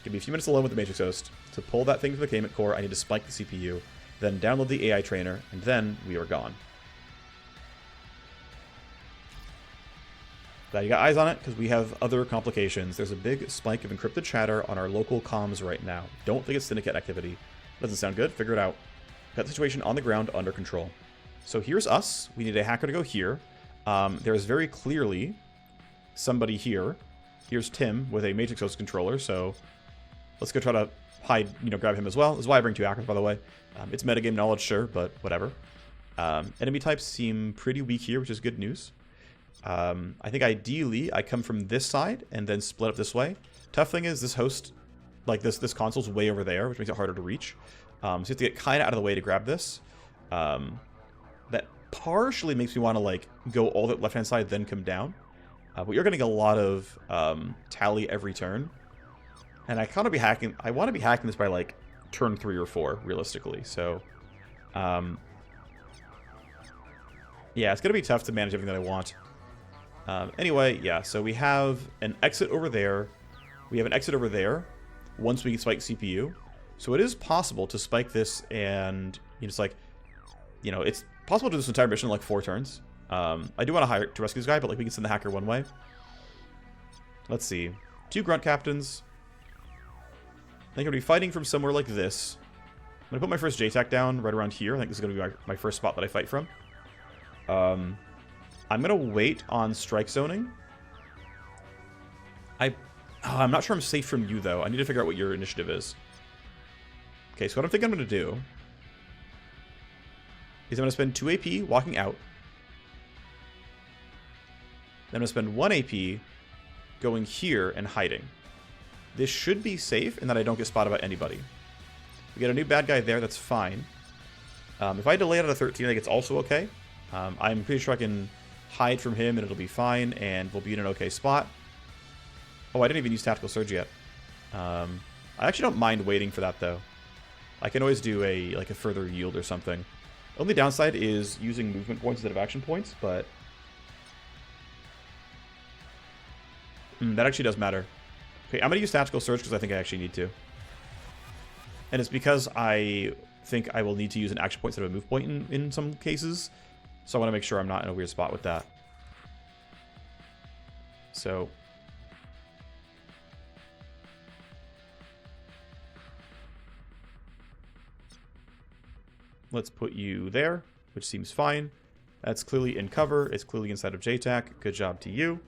Give me a few minutes alone with the Matrix host. To pull that thing from the containment core, I need to spike the CPU, then download the AI trainer, and then we are gone. Glad you got eyes on it, because we have other complications. There's a big spike of encrypted chatter on our local comms right now. Don't think it's Syndicate activity. Doesn't sound good. Figure it out. Got the situation on the ground under control. So here's us. We need a hacker to go here. There's very clearly somebody here. Here's Tim with a Matrix host controller, so let's go try to hide, grab him as well. This is why I bring 2 hackers, by the way. It's metagame knowledge, sure, but whatever. Enemy types seem pretty weak here, which is good news. I think ideally I come from this side and then split up this way. Tough thing is this host, like this console's way over there, which makes it harder to reach. So you have to get kind of out of the way to grab this. That partially makes me want to like go all the left-hand side, then come down. But you're getting a lot of tally every turn. And I want to be hacking this by like turn 3 or 4, realistically. So, yeah, it's going to be tough to manage everything that I want. Anyway, yeah, so we have an exit over there. We have an exit over there once we spike CPU. So it is possible to spike this and, it's possible to do this entire mission in like 4 turns. I do want to rescue this guy, but like we can send the hacker one way. Let's see. 2 grunt captains. I think I'm going to be fighting from somewhere like this. I'm going to put my first JTAC down right around here. I think this is going to be my first spot that I fight from. I'm going to wait on strike zoning. I'm not sure I'm safe from you, though. I need to figure out what your initiative is. Okay, so what I'm thinking I'm going to do is I'm going to spend 2 AP walking out. Then I'm going to spend 1 AP going here and hiding. This should be safe in that I don't get spotted by anybody. We get a new bad guy there, that's fine. If I delay it at a 13, I think it's also okay. I'm pretty sure I can hide from him and it'll be fine, and we'll be in an okay spot. Oh, I didn't even use Tactical Surge yet. I actually don't mind waiting for that, though. I can always do a further yield or something. Only downside is using movement points instead of action points, but... that actually does matter. Okay, I'm going to use Tactical Surge because I think I actually need to. And it's because I think I will need to use an action point instead of a move point in some cases. So I want to make sure I'm not in a weird spot with that. So... let's put you there, which seems fine. That's clearly in cover. It's clearly inside of JTAC. Good job to you.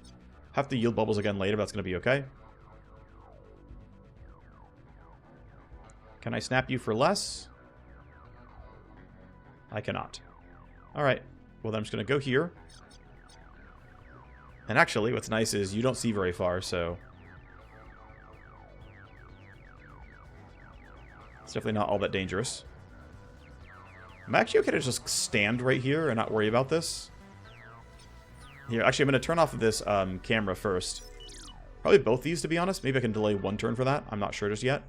Have to yield bubbles again later, but that's going to be okay. Can I snap you for less? I cannot. Alright. Well, then I'm just going to go here. And actually, what's nice is you don't see very far, so... it's definitely not all that dangerous. I'm actually okay to just stand right here and not worry about this. Here, actually, I'm going to turn off this camera first. Probably both these, to be honest. Maybe I can delay one turn for that. I'm not sure just yet.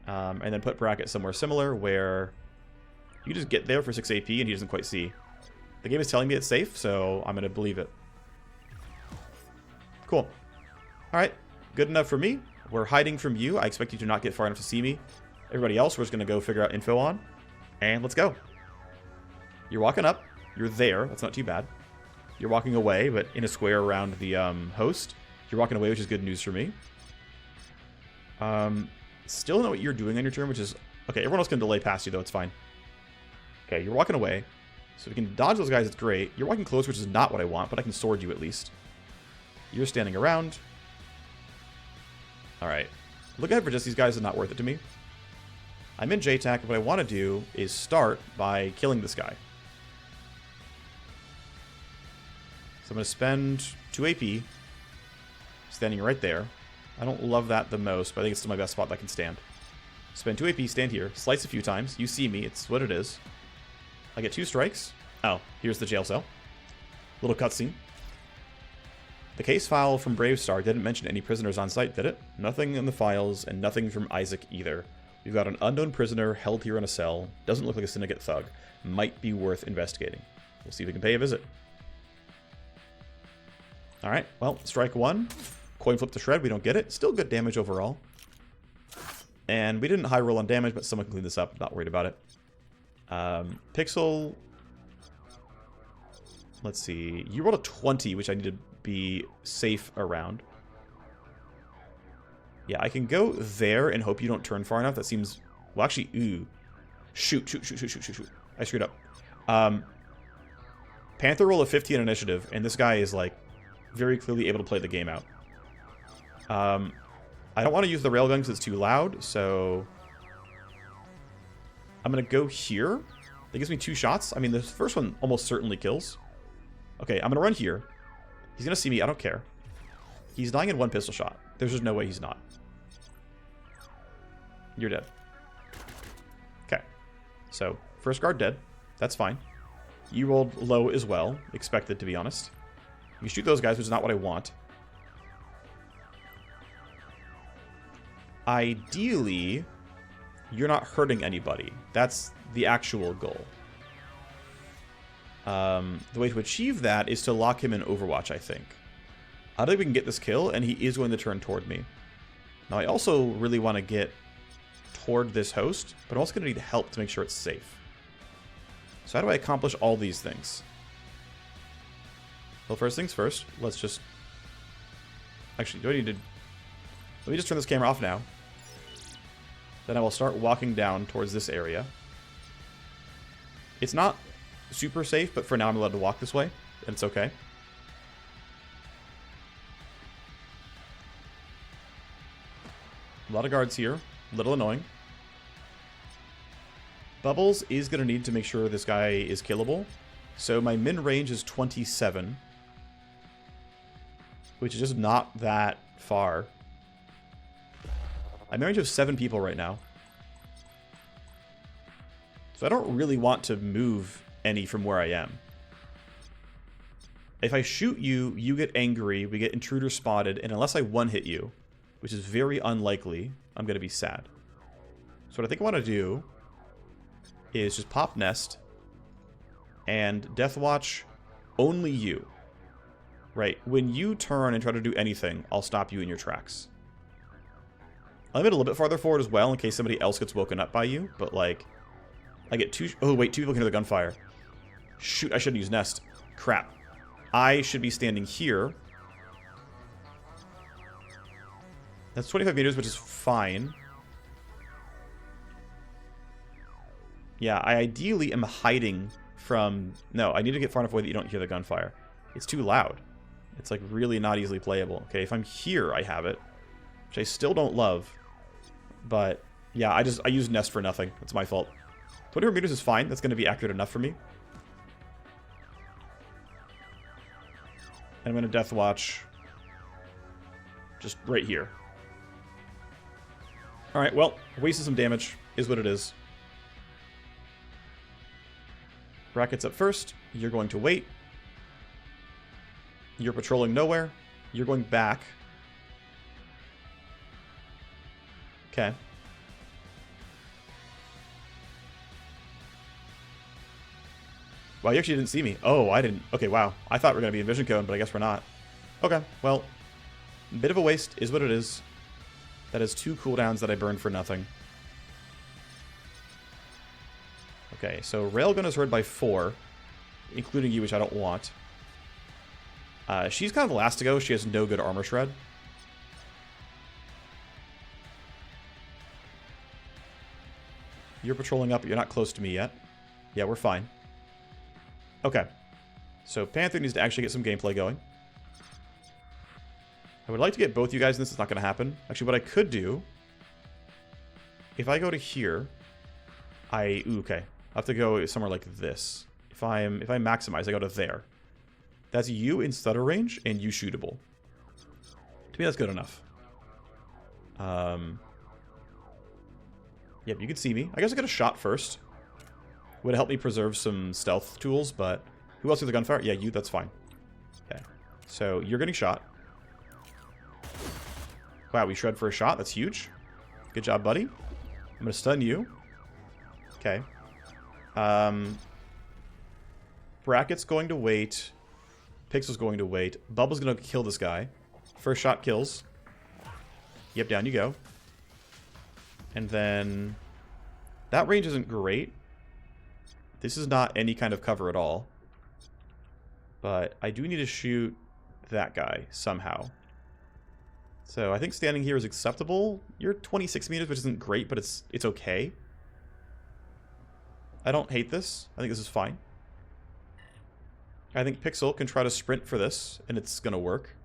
And then put bracket somewhere similar where you just get there for 6 AP and he doesn't quite see. The game is telling me it's safe, so I'm going to believe it. Cool. Alright, good enough for me. We're hiding from you. I expect you to not get far enough to see me. Everybody else we're just going to go figure out info on. And let's go. You're walking up. You're there. That's not too bad. You're walking away, but in a square around the host. You're walking away, which is good news for me. Still don't know what you're doing on your turn, which is... okay, everyone else can delay past you, though. It's fine. Okay, you're walking away. So if we can dodge those guys, it's great. You're walking close, which is not what I want, but I can sword you at least. You're standing around. Alright. Look ahead for just these guys is not worth it to me. I'm in JTAC, what I want to do is start by killing this guy. So I'm going to spend 2 AP, standing right there. I don't love that the most, but I think it's still my best spot that I can stand. Spend 2 AP, stand here, slice a few times. You see me, it's what it is. I get 2 strikes. Oh, here's the jail cell. Little cutscene. The case file from Bravestar didn't mention any prisoners on site, did it? Nothing in the files, and nothing from Isaac either. We've got an unknown prisoner held here in a cell. Doesn't look like a syndicate thug. Might be worth investigating. We'll see if we can pay a visit. Alright, well, strike 1. Coin flip to shred, we don't get it. Still good damage overall. And we didn't high roll on damage, but someone can clean this up. Not worried about it. Pixel... let's see. You rolled a 20, which I need to be safe around. Yeah, I can go there and hope you don't turn far enough. That seems... well, actually, ooh. Shoot. I screwed up. Panther roll a 15 initiative, and this guy is, like, very clearly able to play the game out. I don't want to use the railgun because it's too loud, so... I'm going to go here. That gives me 2 shots. I mean, the first one almost certainly kills. Okay, I'm going to run here. He's going to see me. I don't care. He's dying in 1 pistol shot. There's just no way he's not. You're dead. Okay. So, first guard dead. That's fine. You rolled low as well. Expected, to be honest. You shoot those guys, which is not what I want. Ideally, you're not hurting anybody. That's the actual goal. The way to achieve that is to lock him in Overwatch, I think. I think we can get this kill, and he is going to turn toward me. Now, I also really want to get toward this host, but I'm also going to need help to make sure it's safe. So how do I accomplish all these things? Well, first things first, let's just... actually, do I need to... let me just turn this camera off now. Then I will start walking down towards this area. It's not super safe, but for now I'm allowed to walk this way, and it's okay. A lot of guards here. A little annoying. Bubbles is going to need to make sure this guy is killable. So my min range is 27. Which is just not that far. I'm in range of 7 people right now. So I don't really want to move any from where I am. If I shoot you, you get angry, we get intruder spotted, and unless I one-hit you, which is very unlikely, I'm going to be sad. So what I think I want to do is just pop nest and death watch only you. Right, when you turn and try to do anything, I'll stop you in your tracks. I'll move it a little bit farther forward as well in case somebody else gets woken up by you, but like, I get 2... oh wait, 2 people can hear the gunfire. Shoot, I shouldn't use nest. Crap. I should be standing here. That's 25 meters, which is fine. Yeah, I ideally am hiding from... No, I need to get far enough away that you don't hear the gunfire. It's too loud. It's like really not easily playable. Okay, if I'm here, I have it. Which I still don't love. But yeah, I use Nest for nothing. It's my fault. 24 meters is fine. That's going to be accurate enough for me. And I'm going to Death Watch just right here. Alright, well, wasted some damage. Is what it is. Brackets up first. You're going to wait. You're patrolling nowhere. You're going back. Okay. Wow, you actually didn't see me. Oh, I didn't. Okay, wow. I thought we were going to be in vision cone, but I guess we're not. Okay, well, bit of a waste is what it is. That is 2 cooldowns that I burned for nothing. Okay, so Railgun is heard by 4, including you, which I don't want. She's kind of the last to go. She has no good armor shred. You're patrolling up, but you're not close to me yet. Yeah, we're fine. Okay. So Panther needs to actually get some gameplay going. I would like to get both you guys in this. It's not going to happen. Actually, what I could do... If I go to here... Ooh, okay. I have to go somewhere like this. If I maximize, I go to there. That's you in stutter range and you shootable. To me, that's good enough. Yep, you can see me. I guess I get a shot first. Would help me preserve some stealth tools, but who else with the gunfire? Yeah, you, that's fine. Okay. So you're getting shot. Wow, we shred for a shot. That's huge. Good job, buddy. I'm going to stun you. Okay. Bracket's going to wait. Pixel's going to wait. Bubble's going to kill this guy. First shot kills. Yep, down you go. And then... That range isn't great. This is not any kind of cover at all. But I do need to shoot that guy somehow. So I think standing here is acceptable. You're 26 meters, which isn't great, but it's okay. I don't hate this. I think this is fine. I think Pixel can try to sprint for this, and it's going to work.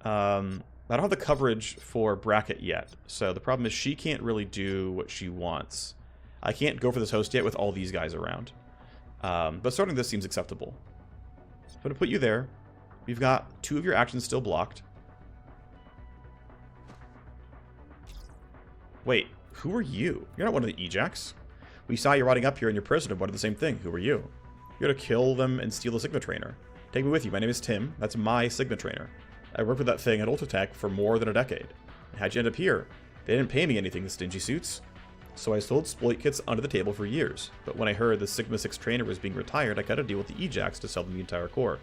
I don't have the coverage for Bracket yet, so the problem is she can't really do what she wants. I can't go for this host yet with all these guys around. But starting this seems acceptable. I'm going to put you there. We've got 2 of your actions still blocked. Wait, who are you? You're not one of the Ejacs. We saw you riding up here and you're prisoner, but the same thing. Who are you? You're to kill them and steal the Sigma Trainer. Take me with you. My name is Tim. That's my Sigma Trainer. I worked with that thing at Ultratech for more than a decade. How'd you end up here? They didn't pay me anything, the stingy suits. So I sold exploit kits under the table for years. But when I heard the Sigma 6 Trainer was being retired, I got to deal with the Ejacs to sell them the entire core.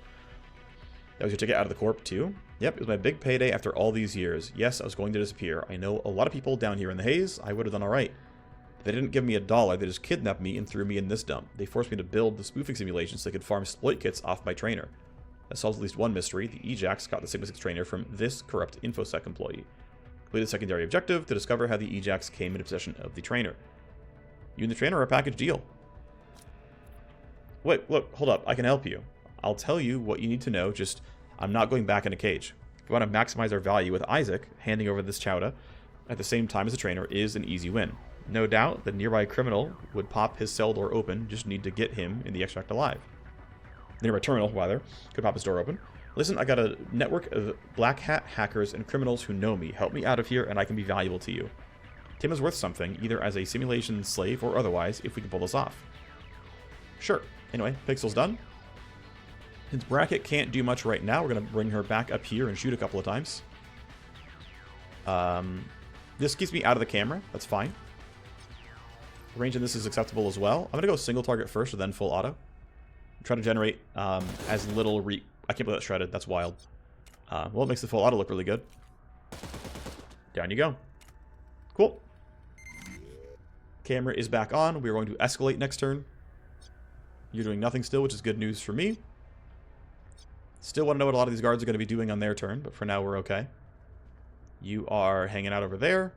That was your ticket out of the corp too? Yep, it was my big payday after all these years. Yes, I was going to disappear. I know a lot of people down here in the haze. I would have done alright. They didn't give me $1. They just kidnapped me and threw me in this dump. They forced me to build the spoofing simulation so they could farm exploit kits off my trainer. That solves at least one mystery. The Ejacs got the Sigma 6 Trainer from this corrupt InfoSec employee. Complete the secondary objective to discover how the Ejacs came into possession of the trainer. You and the trainer are a package deal. Wait, look, hold up. I can help you. I'll tell you what you need to know, just I'm not going back in a cage. If we want to maximize our value with Isaac, handing over this chowda at the same time as the trainer is an easy win. No doubt the nearby criminal would pop his cell door open, just need to get him in the extract alive. The nearby terminal, rather, could pop his door open. Listen, I got a network of black hat hackers and criminals who know me. Help me out of here and I can be valuable to you. Tim is worth something, either as a simulation slave or otherwise, if we can pull this off. Sure. Anyway, Pixel's done. Since Bracket can't do much right now, we're going to bring her back up here and shoot a couple of times. This keeps me out of the camera. That's fine. Range in this is acceptable as well. I'm going to go single target first and then full auto. Try to generate as little I can't believe that's shredded. That's wild. Well, it makes the full auto look really good. Down you go. Cool. Camera is back on. We're going to escalate next turn. You're doing nothing still, which is good news for me. Still want to know what a lot of these guards are going to be doing on their turn, but for now we're okay. You are hanging out over there.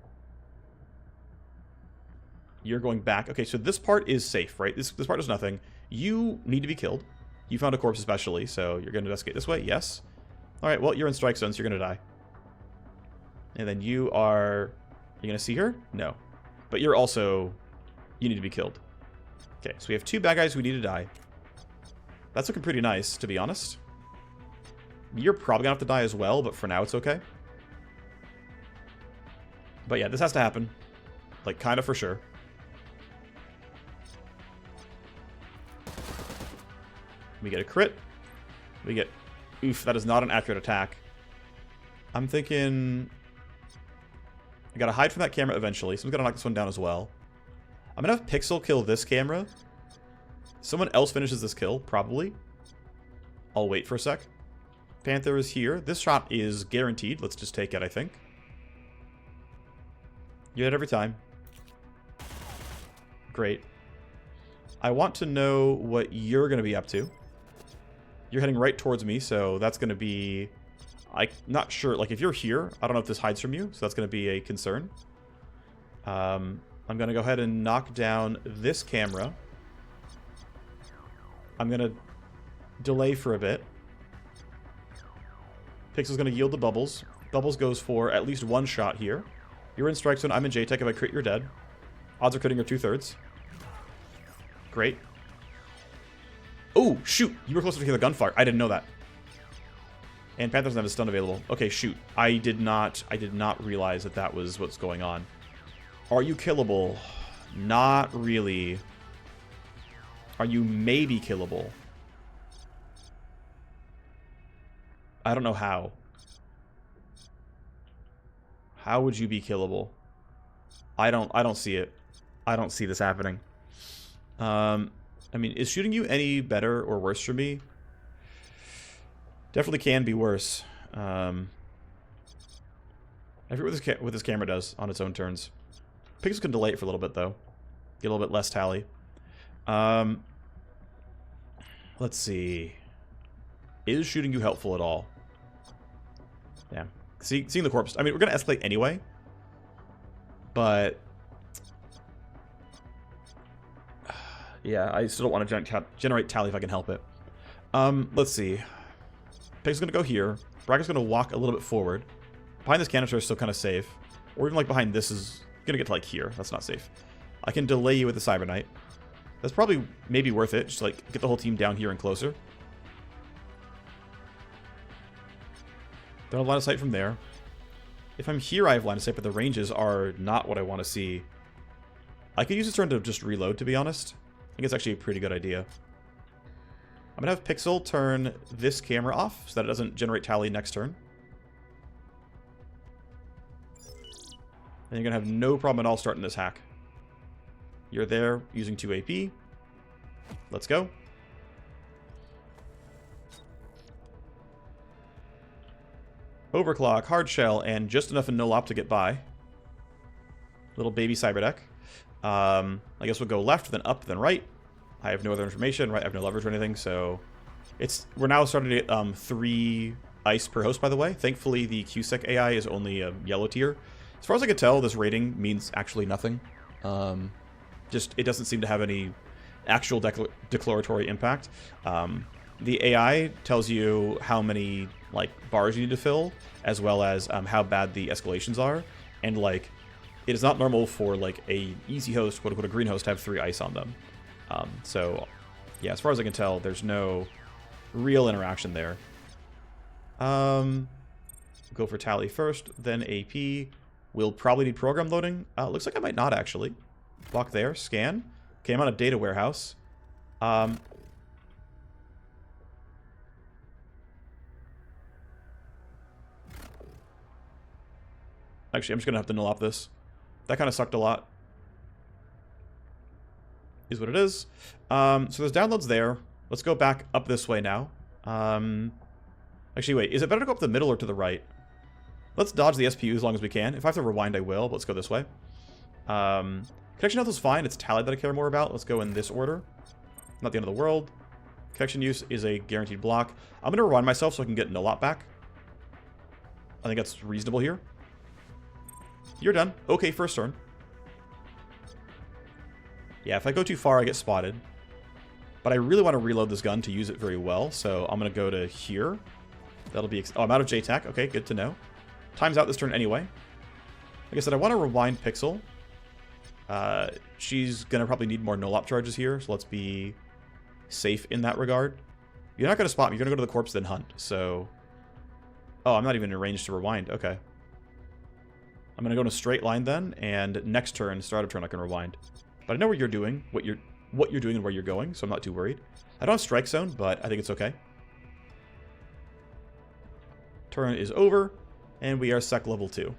You're going back. Okay, so this part is safe, right? This part is nothing. You need to be killed. You found a corpse especially, so you're going to investigate this way? Yes. Alright, well, you're in strike zone, so you're going to die. And then you are... you going to see her? No. But you're also... you need to be killed. Okay, so we have 2 bad guys who need to die. That's looking pretty nice, to be honest. You're probably going to have to die as well, but for now it's okay. But yeah, this has to happen. Like, kind of for sure. We get a crit. We get... oof, that is not an accurate attack. I'm thinking... I gotta hide from that camera eventually. Someone's gotta knock this one down as well. I'm gonna have Pixel kill this camera. Someone else finishes this kill, probably. I'll wait for a sec. Panther is here. This shot is guaranteed. Let's just take it, I think. You hit every time. Great. I want to know what you're going to be up to. You're heading right towards me, so that's going to be... I'm not sure. Like, if you're here, I don't know if this hides from you, so that's going to be a concern. I'm going to go ahead and knock down this camera. I'm going to delay for a bit. Pixel's going to yield the Bubbles. Bubbles goes for at least 1 shot here. You're in strike zone. I'm in JTech. If I crit, you're dead. Odds of critting are 2/3. Great. Oh, shoot. You were closer to the gunfire. I didn't know that. And Panther doesn't have a stun available. Okay, shoot. I did not realize that that was what's going on. Are you killable? Not really. Are you maybe killable? I don't know how. How would you be killable? I don't see it. I don't see this happening. I mean, is shooting you any better or worse for me? Definitely can be worse. I forget what this camera does on its own turns. Pixel can delay it for a little bit, though. Get a little bit less tally. Let's see. Is shooting you helpful at all? Yeah. Seeing the corpse. I mean, we're going to escalate anyway. But... yeah, I still don't want to generate tally if I can help it. Let's see. Pig's going to go here. Brackett's going to walk a little bit forward. Behind this canister is still kind of safe. Or even like behind this is going to get to like here. That's not safe. I can delay you with the Cyber Knight. That's probably maybe worth it. Just like get the whole team down here and closer. Don't have line of sight from there. If I'm here, I have line of sight, but the ranges are not what I want to see. I could use this turn to just reload, to be honest. I think it's actually a pretty good idea. I'm going to have Pixel turn this camera off so that it doesn't generate tally next turn. And you're going to have no problem at all starting this hack. You're there using 2 AP. Let's go. Overclock, hard shell, and just enough in no-lop to get by. Little baby cyberdeck. I guess we'll go left, then up, then right. I have no other information, right? I have no leverage or anything, so... we're now starting to get 3 ice per host, by the way. Thankfully, the QSec AI is only a yellow tier. As far as I can tell, this rating means actually nothing. Just, it doesn't seem to have any actual declaratory impact. The AI tells you how many, like, bars you need to fill, as well as how bad the escalations are. And, like, it is not normal for, like, a easy host, quote-unquote, a green host, to have 3 ice on them. So, yeah, as far as I can tell, there's no real interaction there. Go for tally first, then AP. We'll probably need program loading. Looks like I might not, actually. Block there, scan. Okay, I'm on a data warehouse. Actually, I'm just going to have to null-op this. That kind of sucked a lot. Is what it is. So there's downloads there. Let's go back up this way now. Actually, wait. Is it better to go up the middle or to the right? Let's dodge the SPU as long as we can. If I have to rewind, I will. But let's go this way. Connection health is fine. It's tally that I care more about. Let's go in this order. Not the end of the world. Connection use is a guaranteed block. I'm going to rewind myself so I can get no-lop back. I think that's reasonable here. You're done. Okay, first turn. Yeah, if I go too far, I get spotted. But I really want to reload this gun to use it very well, so I'm going to go to here. That'll be... oh, I'm out of JTAC. Okay, good to know. Time's out this turn anyway. Like I said, I want to rewind Pixel. She's going to probably need more no-lop charges here, so let's be safe in that regard. You're not going to spot me. You're going to go to the corpse, then hunt, so... oh, I'm not even in range to rewind. Okay. I'm going to go in a straight line then, and next turn, start of turn, I can rewind. But I know where you're doing, what you're doing and where you're going, so I'm not too worried. I don't have strike zone, but I think it's okay. Turn is over, and we are sec level 2.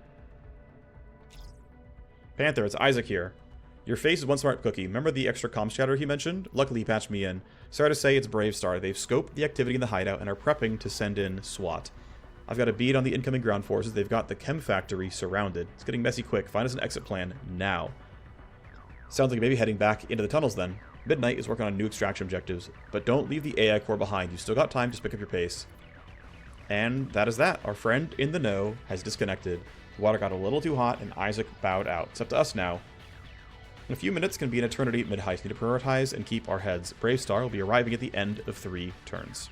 Panther, it's Isaac here. Your face is one smart cookie. Remember the extra comms chatter he mentioned? Luckily he patched me in. Sorry to say, it's Brave Star. They've scoped the activity in the hideout and are prepping to send in SWAT. I've got a bead on the incoming ground forces. They've got the chem factory surrounded. It's getting messy quick. Find us an exit plan now. Sounds like maybe heading back into the tunnels then. Midnight is working on new extraction objectives, but don't leave the AI core behind. You've still got time to pick up your pace. And that is that. Our friend in the know has disconnected. The water got a little too hot, and Isaac bowed out. It's up to us now. In a few minutes can be an eternity mid-heist. Need to prioritize and keep our heads. Brave Star will be arriving at the end of 3 turns.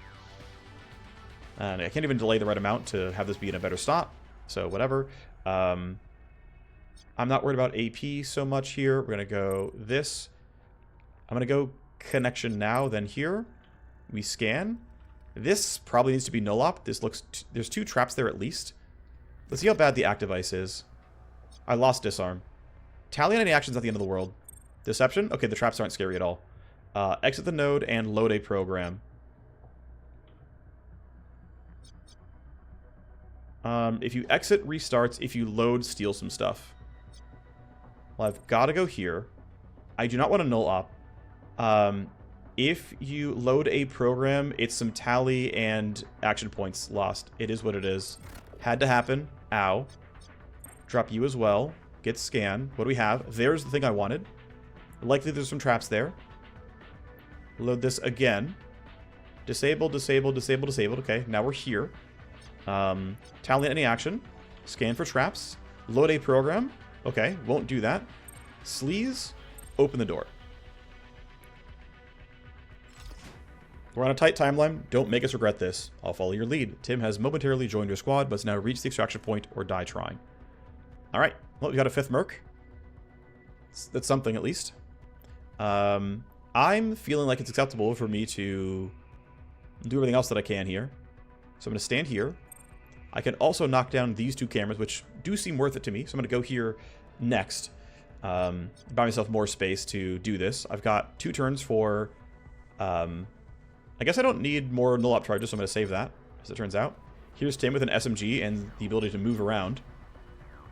And I can't even delay the right amount to have this be in a better stop. So whatever. I'm not worried about AP so much here. We're going to go this. I'm going to go connection now, then here. We scan. This probably needs to be no-lop. This looks... there's 2 traps there at least. Let's see how bad the active ice is. I lost disarm. Tally on any actions at the end of the world. Deception? Okay, the traps aren't scary at all. Exit the node and load a program. If you exit, restarts. If you load, steal some stuff. Well, I've got to go here. I do not want to null op. If you load a program, it's some tally and action points lost. It is what it is. Had to happen. Ow. Drop you as well. Get scan. What do we have? There's the thing I wanted. Likely there's some traps there. Load this again. Disable, disable, disable, disabled. Okay, now we're here. Tally any action. Scan for traps. Load a program. Okay, won't do that. Sleaze. Open the door. We're on a tight timeline. Don't make us regret this. I'll follow your lead. Tim has momentarily joined your squad, but has now reached the extraction point or die trying. Alright. Well, we got a 5th merc. That's something, at least. I'm feeling like it's acceptable for me to do everything else that I can here. So I'm going to stand here. I can also knock down these 2 cameras, which do seem worth it to me. So I'm going to go here next. Buy myself more space to do this. I've got 2 turns for... I guess I don't need more null-op charges, so I'm going to save that, as it turns out. Here's Tim with an SMG and the ability to move around.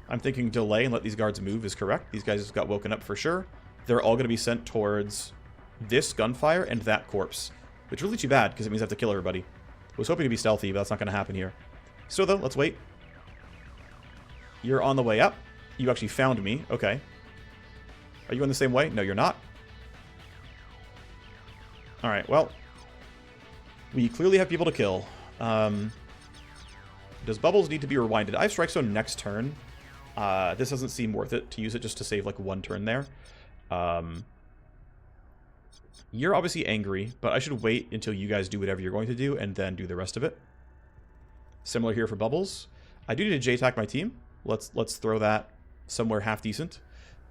I'm thinking delay and let these guards move is correct. These guys got woken up for sure. They're all going to be sent towards this gunfire and that corpse, which is really too bad, because it means I have to kill everybody. I was hoping to be stealthy, but that's not going to happen here. So, though, let's wait. You're on the way up. You actually found me. Okay. Are you going the same way? No, you're not. Alright, well... we clearly have people to kill. Does Bubbles need to be rewinded? I have Strike Zone next turn. This doesn't seem worth it to use it just to save like 1 turn there. You're obviously angry, but I should wait until you guys do whatever you're going to do and then do the rest of it. Similar here for Bubbles. I do need to JTAC my team. Let's throw that somewhere half decent.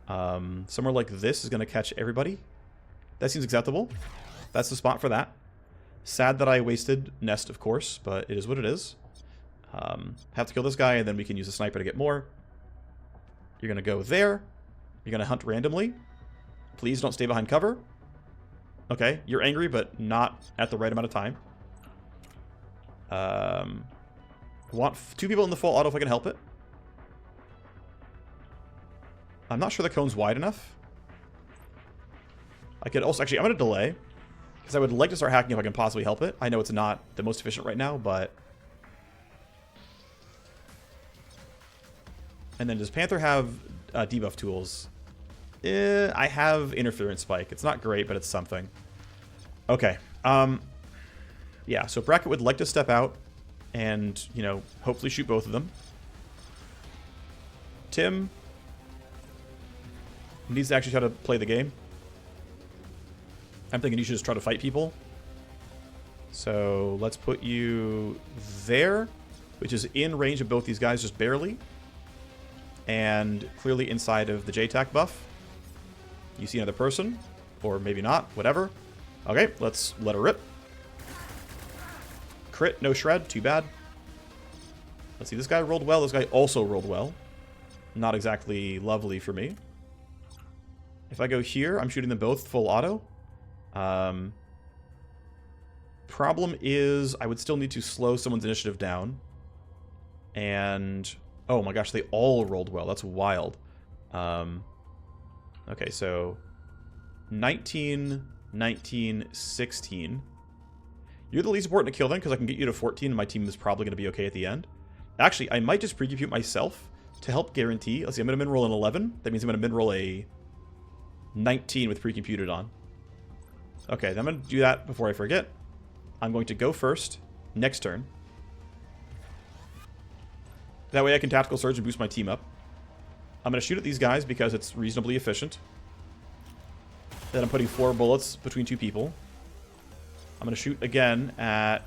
Somewhere like this is going to catch everybody. That seems acceptable. That's the spot for that. Sad that I wasted Nest, of course, but it is what it is. Have to kill this guy, and then we can use a sniper to get more. You're going to go there. You're going to hunt randomly. Please don't stay behind cover. Okay, you're angry, but not at the right amount of time. Want 2 people in the full auto if I can help it. I'm not sure the cone's wide enough. I could also... actually, I'm going to delay. Because I would like to start hacking if I can possibly help it. I know it's not the most efficient right now, but... and then does Panther have debuff tools? I have Interference Spike. It's not great, but it's something. Okay. Yeah, so Bracket would like to step out and, you know, hopefully shoot both of them. Tim needs to actually try to play the game. I'm thinking you should just try to fight people. So let's put you there, which is in range of both these guys, just barely. And clearly inside of the JTAC buff. You see another person, or maybe not, whatever. Okay, let's let her rip. Crit, no shred, too bad. Let's see, this guy rolled well, this guy also rolled well. Not exactly lovely for me. If I go here, I'm shooting them both full auto. Problem is, I would still need to slow someone's initiative down. And, oh my gosh, they all rolled well. That's wild. Okay, so 19, 19, 16. You're the least important to kill then, because I can get you to 14, and my team is probably going to be okay at the end. Actually, I might just pre-compute myself to help guarantee. Let's see, I'm going to min-roll an 11. That means I'm going to min-roll a 19 with pre-computed on. Okay, then I'm going to do that before I forget. I'm going to go first, next turn. That way I can tactical surge and boost my team up. I'm going to shoot at these guys because it's reasonably efficient. Then I'm putting 4 bullets between 2 people. I'm going to shoot again at...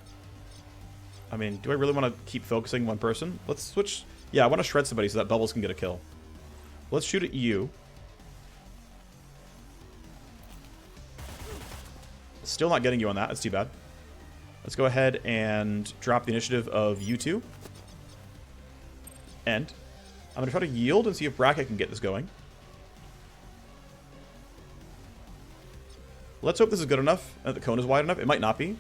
I mean, do I really want to keep focusing one person? Let's switch... Yeah, I want to shred somebody so that Bubbles can get a kill. Let's shoot at you. Still not getting you on that. That's too bad. Let's go ahead and drop the initiative of you two. And I'm going to try to yield and see if Bracket can get this going. Let's hope this is good enough and the cone is wide enough. It might not be.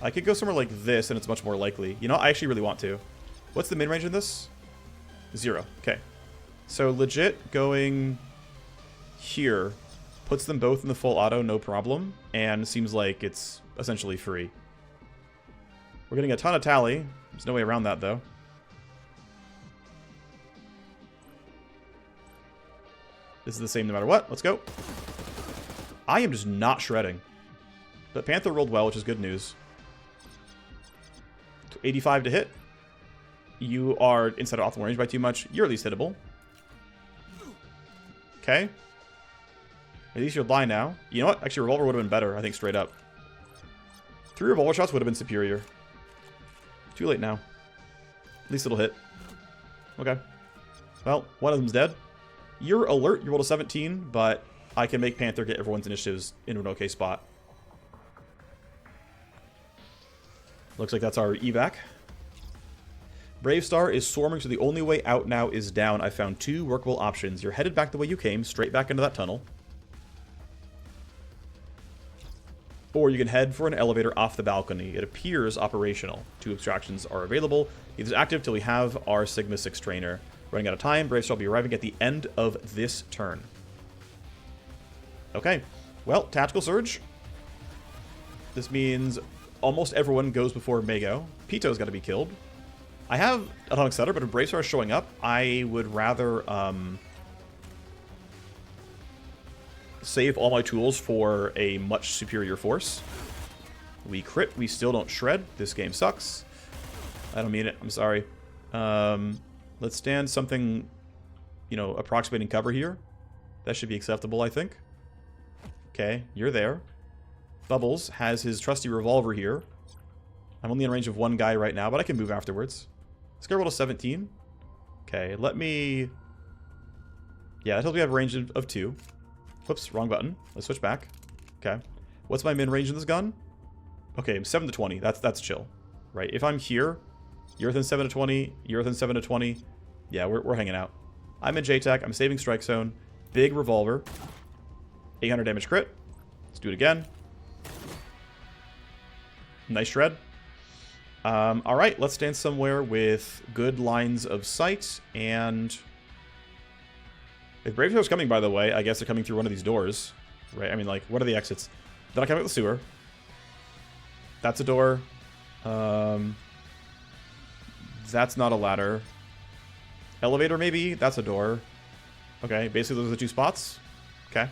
I could go somewhere like this and it's much more likely. You know, I actually really want to. What's the mid-range in this? 0. Okay. So legit going here puts them both in the full auto, no problem. And seems like it's essentially free. We're getting a ton of tally. There's no way around that, though. This is the same no matter what. Let's go. I am just not shredding. But Panther rolled well, which is good news. 85 to hit. You are inside of optimal range by too much. You're at least hittable. Okay. At least you'll die now. You know what? Actually, Revolver would have been better, I think, straight up. 3 Revolver shots would have been superior. Too late now. At least it'll hit. Okay. Well, one of them's dead. You're alert. You rolled a 17, but I can make Panther get everyone's initiatives into an okay spot. Looks like that's our evac. Brave Star is swarming, so the only way out now is down. I found 2 workable options. You're headed back the way you came, straight back into that tunnel. Or you can head for an elevator off the balcony. It appears operational. 2 abstractions are available. It is active till we have our Sigma 6 trainer. Running out of time, Brave Star will be arriving at the end of this turn. Okay. Well, Tactical Surge. This means almost everyone goes before Mago. Pito's got to be killed. I have Atomic Setter, but if Brave Star is showing up, I would rather save all my tools for a much superior force. We crit, we still don't shred. This game sucks. I don't mean it. I'm sorry. Let's stand something, you know, approximating cover here. That should be acceptable, I think. Okay, you're there. Bubbles has his trusty revolver here. I'm only in range of 1 guy right now, but I can move afterwards. This guy rolled a 17. Okay, let me... Yeah, that tells me I have a range of 2. Whoops, wrong button. Let's switch back. Okay. What's my min range in this gun? Okay, 7 to 20. That's chill. Right, if I'm here, you're within 7 to 20, you're within 7 to 20. Yeah, we're hanging out. I'm in JTAC, I'm saving Strike Zone. Big revolver. 800 damage crit. Let's do it again. Nice shred. Alright, let's stand somewhere with good lines of sight, and... If Brave Star's coming, by the way, I guess they're coming through one of these doors. Right, I mean, like, what are the exits? Then I come out the sewer. That's a door. That's not a ladder. Elevator, maybe? That's a door. Okay, basically those are the 2 spots. Okay.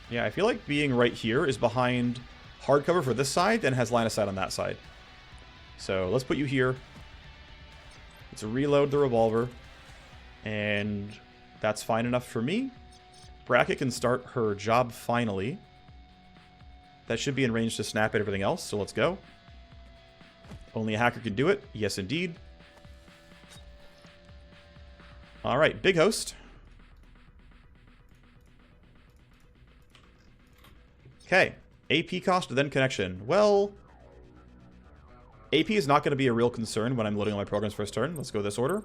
Yeah, I feel like being right here is behind hardcover for this side and has line of sight on that side. So let's put you here. Let's reload the revolver. And that's fine enough for me. Bracket can start her job finally. That should be in range to snap at everything else, so let's go. Only a hacker can do it. Yes, indeed. Alright, big host. Okay, AP cost, then connection. Well, AP is not going to be a real concern when I'm loading all my programs first turn. Let's go this order.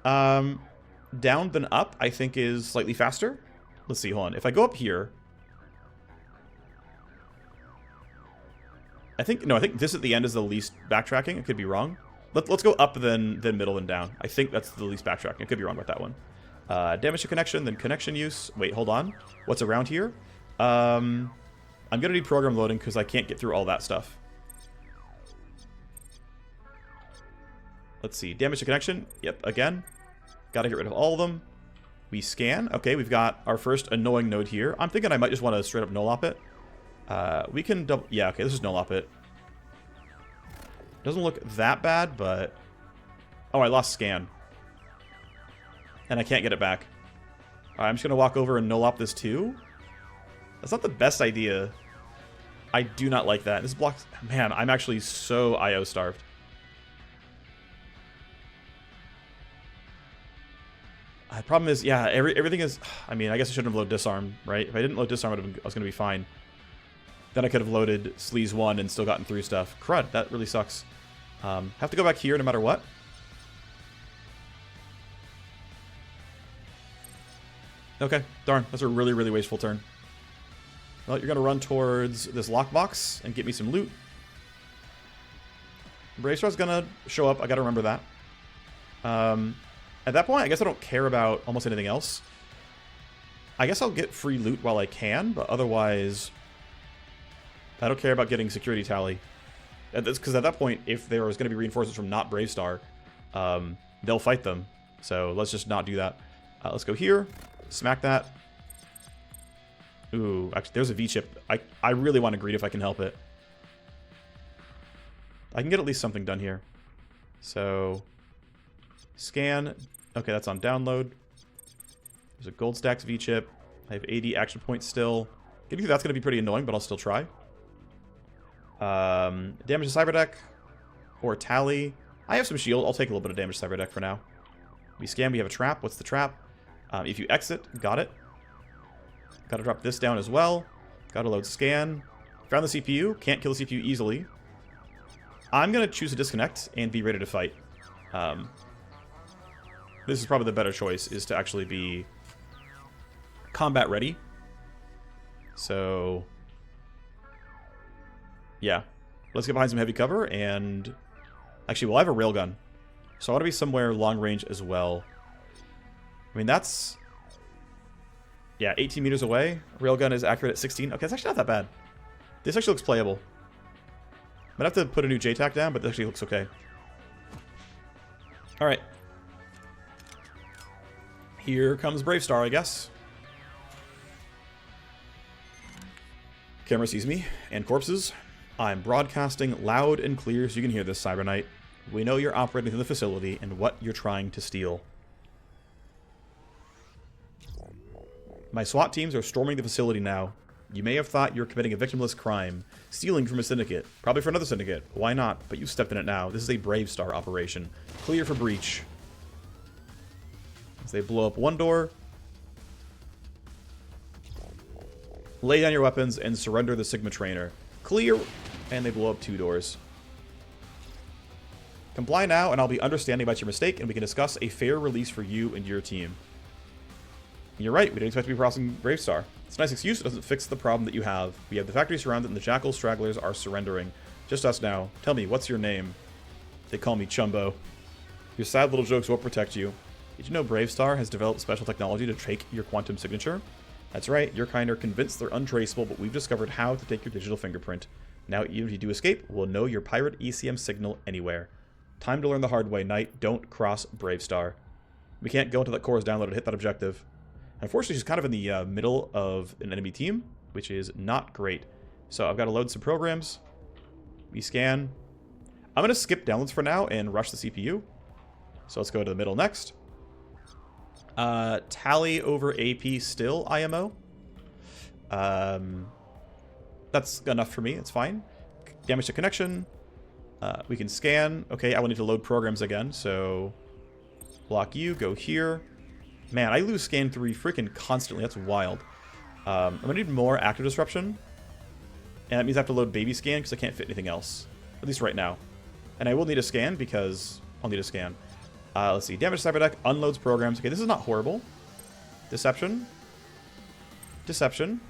Down then up, I think, is slightly faster. Let's see, hold on. If I go up here... I think this at the end is the least backtracking. I could be wrong. Let's go up, then middle, and down. I think that's the least backtracking. I could be wrong about that one. Damage to connection, then connection use. Wait, hold on. What's around here? I'm going to need program loading because I can't get through all that stuff. Let's see. Damage to connection. Yep, again. Got to get rid of all of them. We scan. Okay, we've got our first annoying node here. I'm thinking I might just want to straight up no-lop it. We can double... Yeah, okay, this is no-lop it. Doesn't look that bad, but... Oh, I lost scan. And I can't get it back. Alright, I'm just going to walk over and no-lop this too. That's not the best idea. I do not like that. This blocks... Man, I'm actually so IO starved. The problem is, yeah, everything is... I mean, I guess I shouldn't have loaded disarm, right? If I didn't load disarm, I was going to be fine. Then I could have loaded Sleaze 1 and still gotten through stuff. Crud, that really sucks. Have to go back here no matter what. Okay, darn. That's a really, really wasteful turn. Well, you're going to run towards this lockbox and get me some loot. Bravestar's going to show up. I got to remember that. At that point, I guess I don't care about almost anything else. I guess I'll get free loot while I can, but otherwise... I don't care about getting security tally. Because at that point, if there is going to be reinforcements from not Bravestar, they'll fight them. So let's just not do that. Let's go here. Smack that. Ooh, actually, there's a V-chip. I really want to greet if I can help it. I can get at least something done here. So, scan. Okay, that's on download. There's a gold stacks V-chip. I have 80 action points still. Getting through that's going to be pretty annoying, but I'll still try. Damage to cyberdeck. Or tally. I have some shield. I'll take a little bit of damage to cyberdeck for now. We scan. We have a trap. What's the trap? If you exit, got it. Got to drop this down as well. Got to load scan. Found the CPU. Can't kill the CPU easily. I'm going to choose to disconnect and be ready to fight. This is probably the better choice, is to actually be combat ready. So, yeah. Let's get behind some heavy cover, and... Actually, well, I have a railgun. So I want to be somewhere long range as well. I mean, that's... Yeah, 18 meters away. Railgun is accurate at 16. Okay, that's actually not that bad. This actually looks playable. Might have to put a new JTAC down, but this actually looks okay. Alright. Here comes Bravestar, I guess. Camera sees me, and corpses. I'm broadcasting loud and clear so you can hear this, Cyber Knight. We know you're operating through the facility and what you're trying to steal. My SWAT teams are storming the facility now. You may have thought you're committing a victimless crime, stealing from a syndicate, probably for another syndicate. Why not? But you stepped in it now. This is a Bravestar operation. Clear for breach. As they blow up one door, lay down your weapons and surrender the Sigma trainer. Clear, and they blow up two doors. Comply now, and I'll be understanding about your mistake, and we can discuss a fair release for you and your team. You're right, we didn't expect to be crossing Bravestar. It's a nice excuse, it doesn't fix the problem that you have. We have the factory surrounded and the Jackal stragglers are surrendering. Just us now. Tell me, what's your name? They call me Chumbo. Your sad little jokes won't protect you. Did you know Bravestar has developed special technology to take your quantum signature? That's right, your kind are convinced they're untraceable, but we've discovered how to take your digital fingerprint. Now, even if you do escape, we'll know your pirate ECM signal anywhere. Time to learn the hard way, Knight. Don't cross Bravestar. We can't go until that core is downloaded to hit that objective. Unfortunately, she's kind of in the middle of an enemy team, which is not great. So I've got to load some programs. We scan. I'm going to skip downloads for now and rush the CPU. So let's go to the middle next. Tally over AP still IMO. That's enough for me. It's fine. Damage to connection. We can scan. Okay, I will need to load programs again. So block you. Go here. Man, I lose scan 3 freaking constantly. That's wild. I'm going to need more active disruption. And that means I have to load baby scan because I can't fit anything else. At least right now. And I will need a scan because I'll need a scan. Let's see. Damage to cyberdeck. Unloads programs. Okay, this is not horrible. Deception. Deception.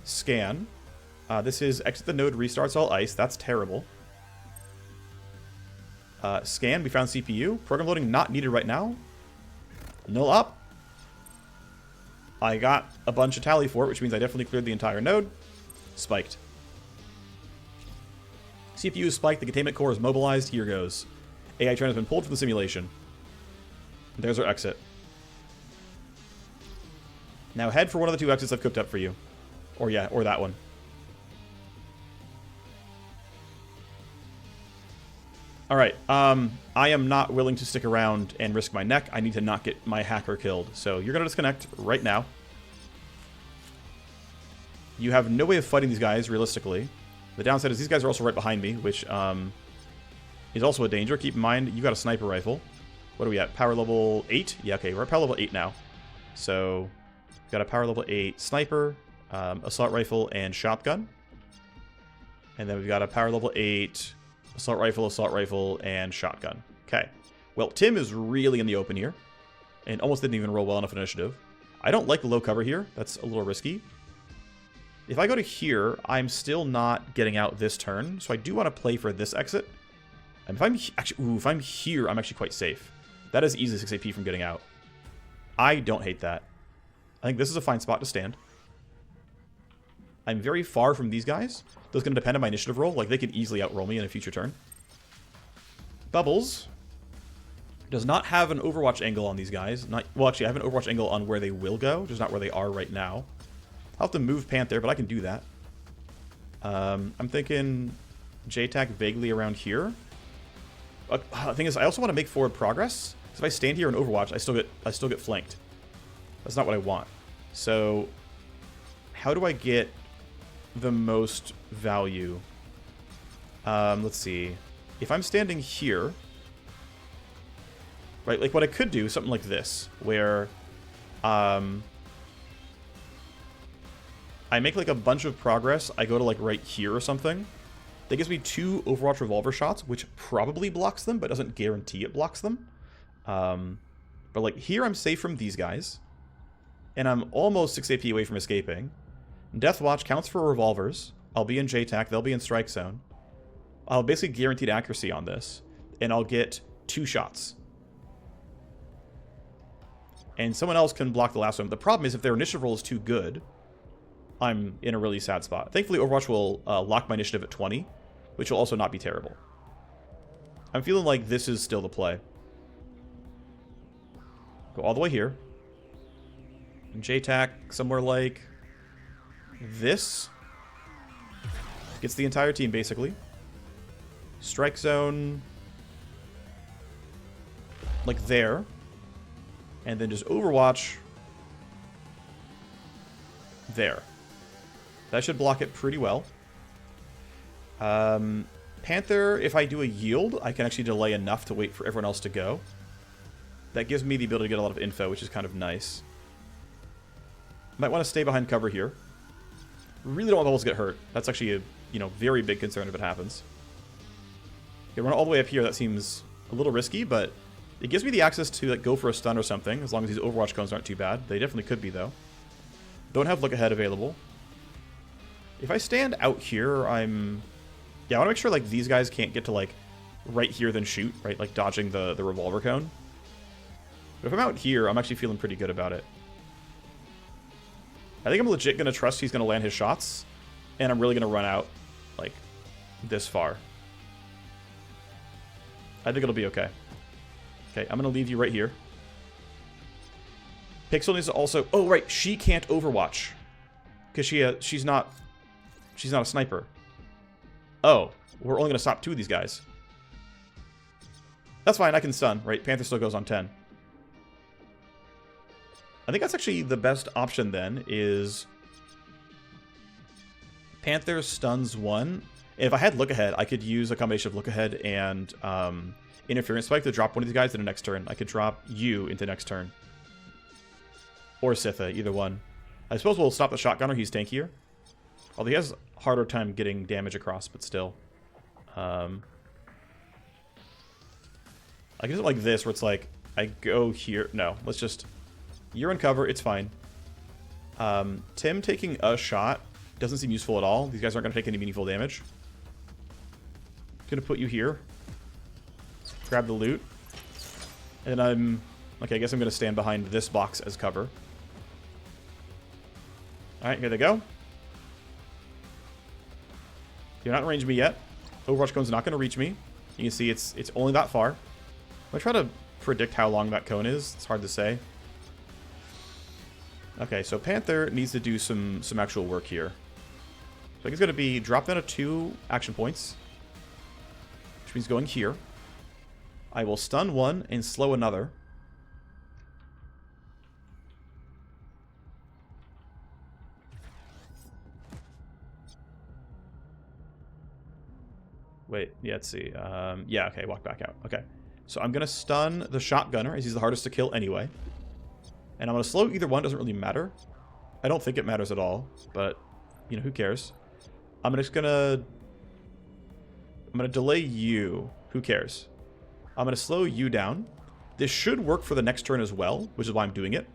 Scan. This is exit the node, restarts all ice. That's terrible. Scan. We found CPU. Program loading not needed right now. Null up. I got a bunch of tally for it, which means I definitely cleared the entire node. Spiked. CPU is spiked. The containment core is mobilized. Here goes. AI train has been pulled from the simulation. There's our exit. Now head for one of the 2 exits I've cooked up for you. Or yeah, or that one. Alright, I am not willing to stick around and risk my neck. I need to not get my hacker killed. So you're going to disconnect right now. You have no way of fighting these guys, realistically. The downside is these guys are also right behind me, which is also a danger. Keep in mind, you got a sniper rifle. What are we at? Power level 8? Yeah, okay, we're at power level 8 now. So, we've got a power level 8 sniper, assault rifle, and shotgun. And then we've got a power level 8... assault rifle, and shotgun. Okay. Well, Tim is really in the open here. And almost didn't even roll well enough initiative. I don't like the low cover here. That's a little risky. If I go to here, I'm still not getting out this turn. So I do want to play for this exit. And if I'm here, I'm actually quite safe. That is easy 6 AP from getting out. I don't hate that. I think this is a fine spot to stand. I'm very far from these guys. That's going to depend on my initiative roll. Like, they could easily outroll me in a future turn. Bubbles does not have an Overwatch angle on these guys. Well, actually, I have an Overwatch angle on where they will go, just not where they are right now. I'll have to move Panther, but I can do that. I'm thinking JTAC vaguely around here. The thing is, I also want to make forward progress. Because if I stand here in Overwatch, I still get flanked. That's not what I want. So, how do I get the most value? Let's see. If I'm standing here, right, like what I could do, something like this, where I make like a bunch of progress, I go to like right here or something. That gives me 2 Overwatch revolver shots, which probably blocks them, but doesn't guarantee it blocks them. But like here I'm safe from these guys, and I'm almost 6 AP away from escaping. Death Watch counts for revolvers. I'll be in JTAC, they'll be in strike zone. I'll basically guaranteed accuracy on this, and I'll get 2 shots. And someone else can block the last one. The problem is if their initiative roll is too good, I'm in a really sad spot. Thankfully, Overwatch will lock my initiative at 20, which will also not be terrible. I'm feeling like this is still the play. Go all the way here. And JTAC somewhere like this. Gets the entire team, basically. Strike zone. Like there. And then just Overwatch. There. That should block it pretty well. Panther, if I do a yield, I can actually delay enough to wait for everyone else to go. That gives me the ability to get a lot of info, which is kind of nice. Might want to stay behind cover here. Really don't want Bubbles to get hurt. That's actually a, very big concern if it happens. Okay, run all the way up here. That seems a little risky, but it gives me the access to like go for a stun or something, as long as these Overwatch cones aren't too bad. They definitely could be, though. Don't have look ahead available. If I stand out here, yeah, I want to make sure like these guys can't get to like right here then shoot, right? Like dodging the revolver cone. But if I'm out here, I'm actually feeling pretty good about it. I think I'm legit going to trust he's going to land his shots, and I'm really going to run out like this far. I think it'll be okay. Okay, I'm going to leave you right here. Pixel needs to also... Oh, right, she can't Overwatch. Because she's not a sniper. Oh, we're only going to stop 2 of these guys. That's fine, I can stun, right? Panther still goes on 10. I think that's actually the best option then, is Panther stuns 1. If I had look ahead, I could use a combination of look ahead and interference spike to drop one of these guys in the next turn. I could drop you into next turn. Or Sitha, either one. I suppose we'll stop the shotgunner, he's tankier. Although he has a harder time getting damage across, but still. I can do it like this, where it's like, I go here. No, let's just... You're in cover, it's fine. Tim taking a shot doesn't seem useful at all. These guys aren't going to take any meaningful damage. Gonna put you here. Grab the loot. And I'm... Okay, I guess I'm going to stand behind this box as cover. Alright, here they go. You're not in range of me yet. Overwatch cone's not going to reach me. You can see it's only that far. I'm going to try to predict how long that cone is. It's hard to say. Okay, so Panther needs to do some actual work here. So I think it's going to be drop down to 2 action points. Which means going here. I will stun 1 and slow another. Wait, yeah, let's see. Yeah, okay, walk back out. Okay. So I'm going to stun the shotgunner, as he's the hardest to kill anyway. And I'm going to slow either one, doesn't really matter. I don't think it matters at all, but, you know, who cares? I'm just going to... I'm going to delay you. Who cares? I'm going to slow you down. This should work for the next turn as well, which is why I'm doing it.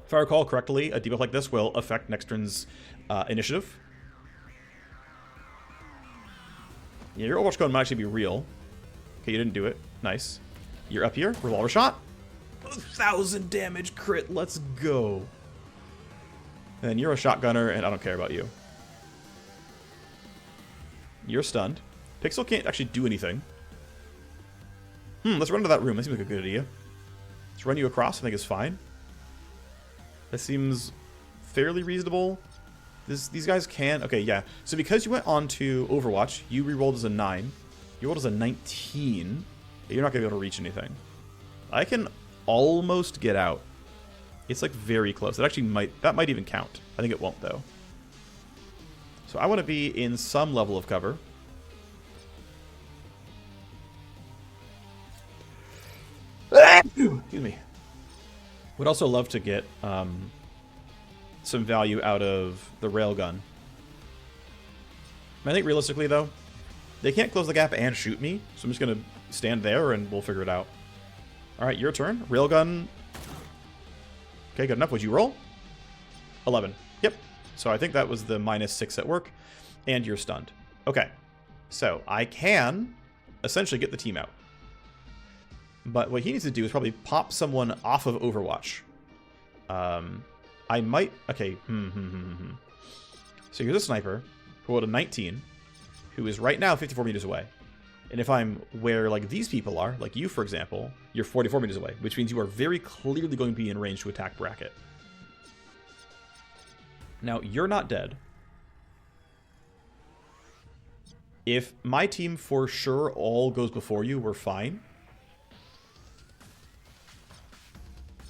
If I recall correctly, a debuff like this will affect next turn's initiative. Yeah, your Overwatch cone might actually be real. Okay, you didn't do it. Nice. You're up here. Revolver shot. 1,000 damage crit. Let's go. And then you're a shotgunner, and I don't care about you. You're stunned. Pixel can't actually do anything. Let's run to that room. That seems like a good idea. Let's run you across. I think it's fine. That seems fairly reasonable. These guys can... Okay, yeah. So because you went on to Overwatch, you rerolled as a 9. You rolled as a 19. You're not going to be able to reach anything. I can almost get out. It's like very close. It actually might... That might even count. I think it won't, though. So I want to be in some level of cover. Excuse me. Would also love to get... some value out of the railgun. I think realistically, though, they can't close the gap and shoot me, so I'm just going to stand there and we'll figure it out. Alright, your turn. Railgun. Okay, good enough. Would you roll? 11. Yep. So I think that was the -6 at work, and you're stunned. Okay. So I can essentially get the team out. But what he needs to do is probably pop someone off of Overwatch. I might... Okay. So here's a sniper who rolled a 19, who is right now 54 meters away. And if I'm where, like, these people are, like you, for example, you're 44 meters away, which means you are very clearly going to be in range to attack bracket. Now, you're not dead. If my team for sure all goes before you, we're fine.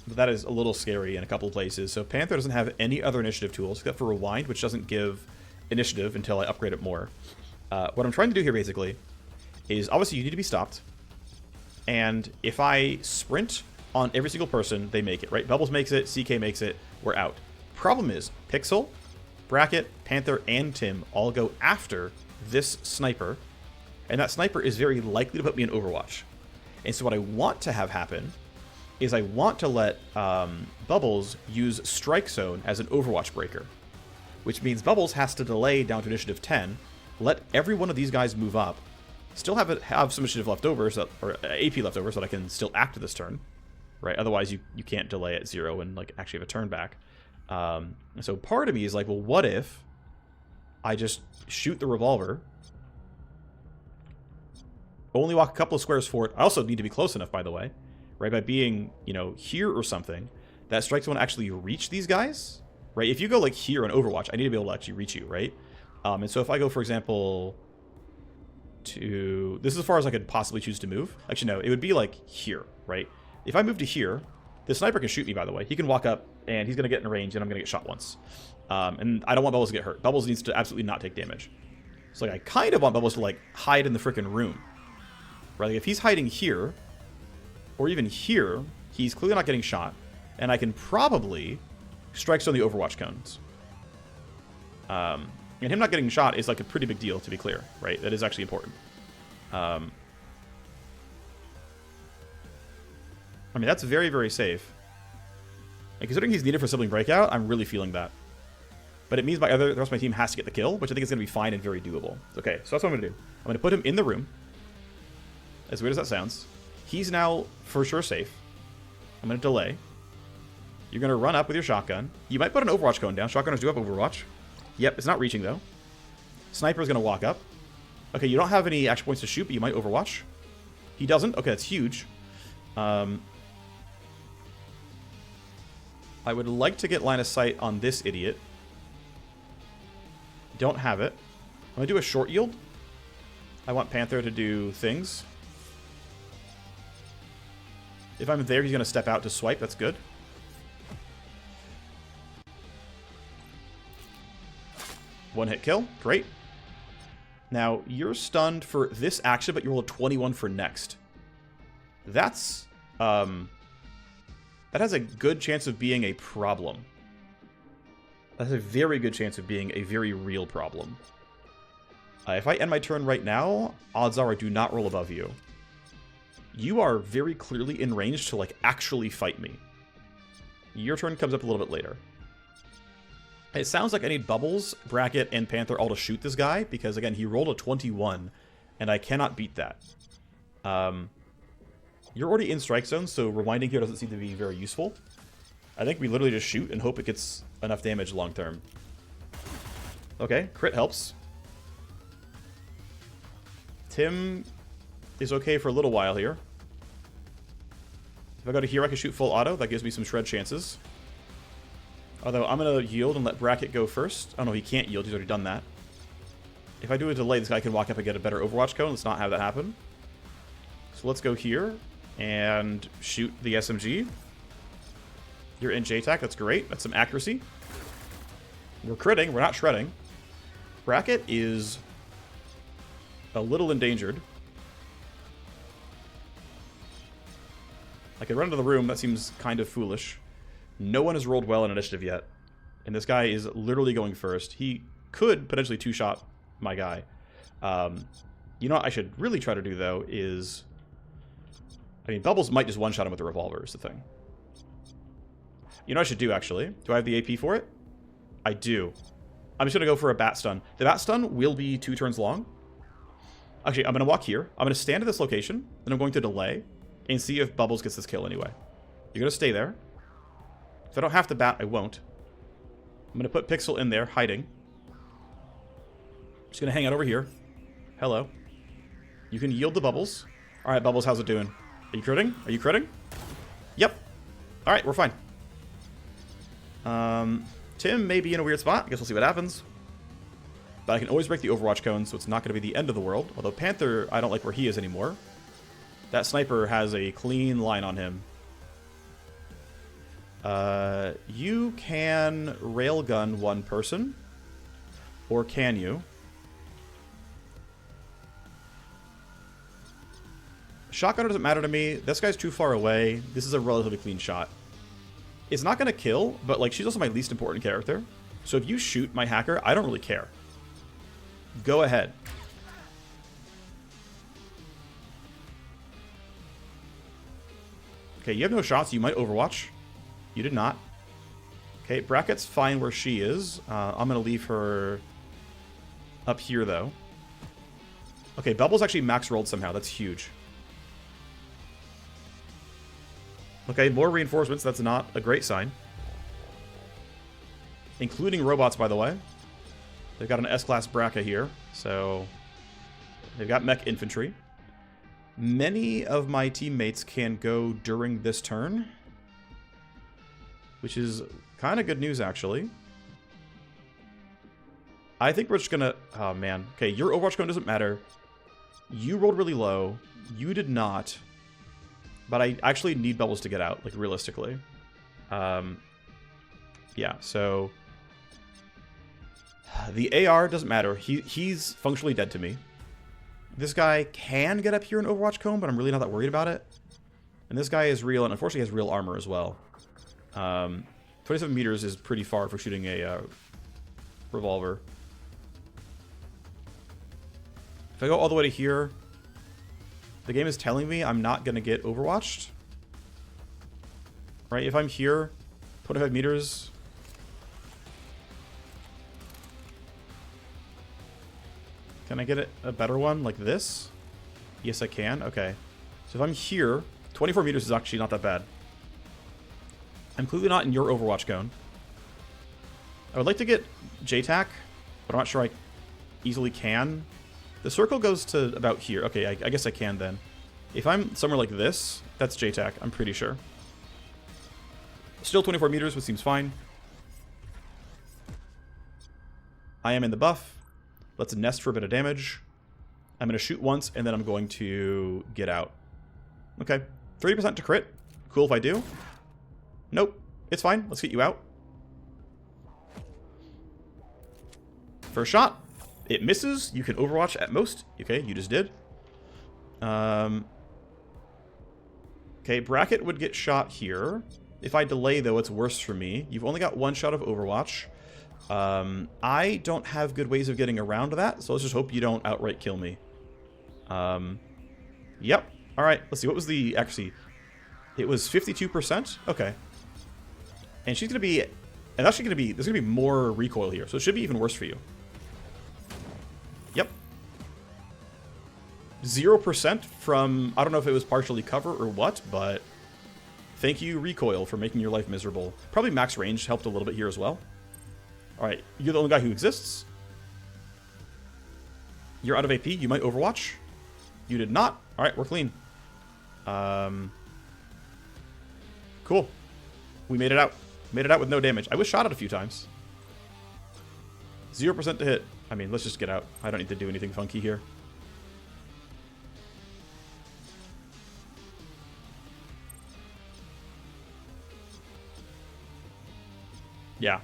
But that is a little scary in a couple of places. So Panther doesn't have any other initiative tools except for Rewind, which doesn't give initiative until I upgrade it more. What I'm trying to do here, basically, is obviously you need to be stopped. And if I sprint on every single person, they make it, right? Bubbles makes it, CK makes it, we're out. Problem is, Pixel, Bracket, Panther, and Tim all go after this sniper. And that sniper is very likely to put me in Overwatch. And so what I want to have happen is I want to let Bubbles use Strike Zone as an Overwatch breaker. Which means Bubbles has to delay down to initiative 10, let every one of these guys move up, still have some initiative left over, or AP left over, so that I can still act this turn. Right? Otherwise, you can't delay at 0 and like actually have a turn back. So part of me is like, well, what if I just shoot the revolver, only walk a couple of squares forward. I also need to be close enough, by the way. Right, by being, you know, here or something, that Strike Zone actually reach these guys, right? If you go, like, here on Overwatch, I need to be able to actually reach you, right? And so if I go, for example, to... This is as far as I could possibly choose to move. Actually, no. It would be like here, right? If I move to here, the sniper can shoot me, by the way. He can walk up, and he's going to get in range, and I'm going to get shot once. And I don't want Bubbles to get hurt. Bubbles needs to absolutely not take damage. So like, I kind of want Bubbles to like hide in the frickin' room. Right? Like, if he's hiding here, or even here, he's clearly not getting shot. And I can probably strike some of the Overwatch cones. And him not getting shot is like a pretty big deal, to be clear, right? That is actually important. I mean, that's very, very safe. And considering he's needed for Sibling Breakout, I'm really feeling that. But it means the rest of my team has to get the kill, which I think is going to be fine and very doable. Okay, so that's what I'm going to do. I'm going to put him in the room. As weird as that sounds. He's now for sure safe. I'm going to delay. You're going to run up with your shotgun. You might put an Overwatch cone down. Shotgunners do have Overwatch. Yep, it's not reaching, though. Sniper's going to walk up. Okay, you don't have any action points to shoot, but you might Overwatch. He doesn't. Okay, that's huge. I would like to get line of sight on this idiot. Don't have it. I'm going to do a short yield. I want Panther to do things. If I'm there, he's going to step out to swipe. That's good. One hit kill. Great. Now, you're stunned for this action, but you roll a 21 for next. That's, that has a good chance of being a problem. That has a very good chance of being a very real problem. If I end my turn right now, odds are I do not roll above you. You are very clearly in range to, like, actually fight me. Your turn comes up a little bit later. It sounds like I need Bubbles, Bracket, and Panther all to shoot this guy, because, again, he rolled a 21, and I cannot beat that. You're already in strike zone, so rewinding here doesn't seem to be very useful. I think we literally just shoot and hope it gets enough damage long term. Okay, crit helps. Tim is okay for a little while here. If I go to here, I can shoot full auto. That gives me some shred chances. Although I'm going to yield and let Bracket go first. Oh no, he can't yield. He's already done that. If I do a delay, this guy can walk up and get a better Overwatch cone. Let's not have that happen. So let's go here and shoot the SMG. You're in JTAC. That's great. That's some accuracy. We're critting. We're not shredding. Bracket is a little endangered. I could run into the room. That seems kind of foolish. No one has rolled well in initiative yet. And this guy is literally going first. He could potentially two-shot my guy. You know what I should really try to do, though, is... I mean, Bubbles might just one-shot him with the revolver is the thing. You know what I should do, actually? Do I have the AP for it? I do. I'm just going to go for a bat stun. The bat stun will be 2 turns long. Actually, I'm going to walk here. I'm going to stand at this location. Then I'm going to delay and see if Bubbles gets this kill anyway. You're going to stay there. If I don't have to bat, I won't. I'm going to put Pixel in there, hiding. Just going to hang out over here. Hello. You can yield the Bubbles. All right, Bubbles, how's it doing? Are you critting? Are you critting? Yep. All right, we're fine. Tim may be in a weird spot. I guess we'll see what happens. But I can always break the Overwatch cone, so it's not going to be the end of the world. Although Panther, I don't like where he is anymore. That sniper has a clean line on him. You can railgun one person. Or can you? Shotgunner doesn't matter to me. This guy's too far away. This is a relatively clean shot. It's not going to kill, but like she's also my least important character. So if you shoot my hacker, I don't really care. Go ahead. Okay, you have no shots. You might Overwatch. You did not. Okay, Bracket's fine where she is. I'm going to leave her up here, though. Okay, Bubbles actually max rolled somehow. That's huge. Okay, more reinforcements. That's not a great sign. Including robots, by the way. They've got an S-class Bracca here, so they've got mech infantry. Many of my teammates can go during this turn, which is kind of good news, actually. I think we're just gonna... Oh, man. Okay, your Overwatch cone doesn't matter. You rolled really low. You did not. But I actually need bubbles to get out, like, realistically. Yeah, so... The AR doesn't matter. He's functionally dead to me. This guy can get up here in Overwatch Cone, but I'm really not that worried about it. And this guy is real, and unfortunately has real armor as well. 27 meters is pretty far for shooting a revolver. If I go all the way to here, the game is telling me I'm not going to get overwatched. Right? If I'm here, 25 meters... Can I get a better one like this? Yes, I can. Okay. So if I'm here, 24 meters is actually not that bad. I'm clearly not in your Overwatch Cone. I would like to get JTAC, but I'm not sure I easily can. The circle goes to about here. Okay, I guess I can then. If I'm somewhere like this, that's JTAC, I'm pretty sure. Still 24 meters, which seems fine. I am in the buff. Let's nest for a bit of damage. I'm going to shoot once, and then I'm going to get out. Okay. 30% to crit. Cool if I do. Nope. It's fine. Let's get you out. First shot. It misses. You can overwatch at most. Okay, you just did. Okay, Bracket would get shot here. If I delay, though, it's worse for me. You've only got one shot of overwatch. I don't have good ways of getting around that, so let's just hope you don't outright kill me. Yep. Alright, let's see. What was the accuracy? It was 52%? Okay. And she's going to be... And actually going to be... There's going to be more recoil here, so it should be even worse for you. Yep. 0% from... I don't know if it was partially cover or what, but... Thank you, recoil, for making your life miserable. Probably max range helped a little bit here as well. Alright, you're the only guy who exists. You're out of AP. You might overwatch. You did not. Alright, we're clean. Cool. We made it out. Made it out with no damage. I was shot at a few times. 0% to hit. I mean, let's just get out. I don't need to do anything funky here. Yeah.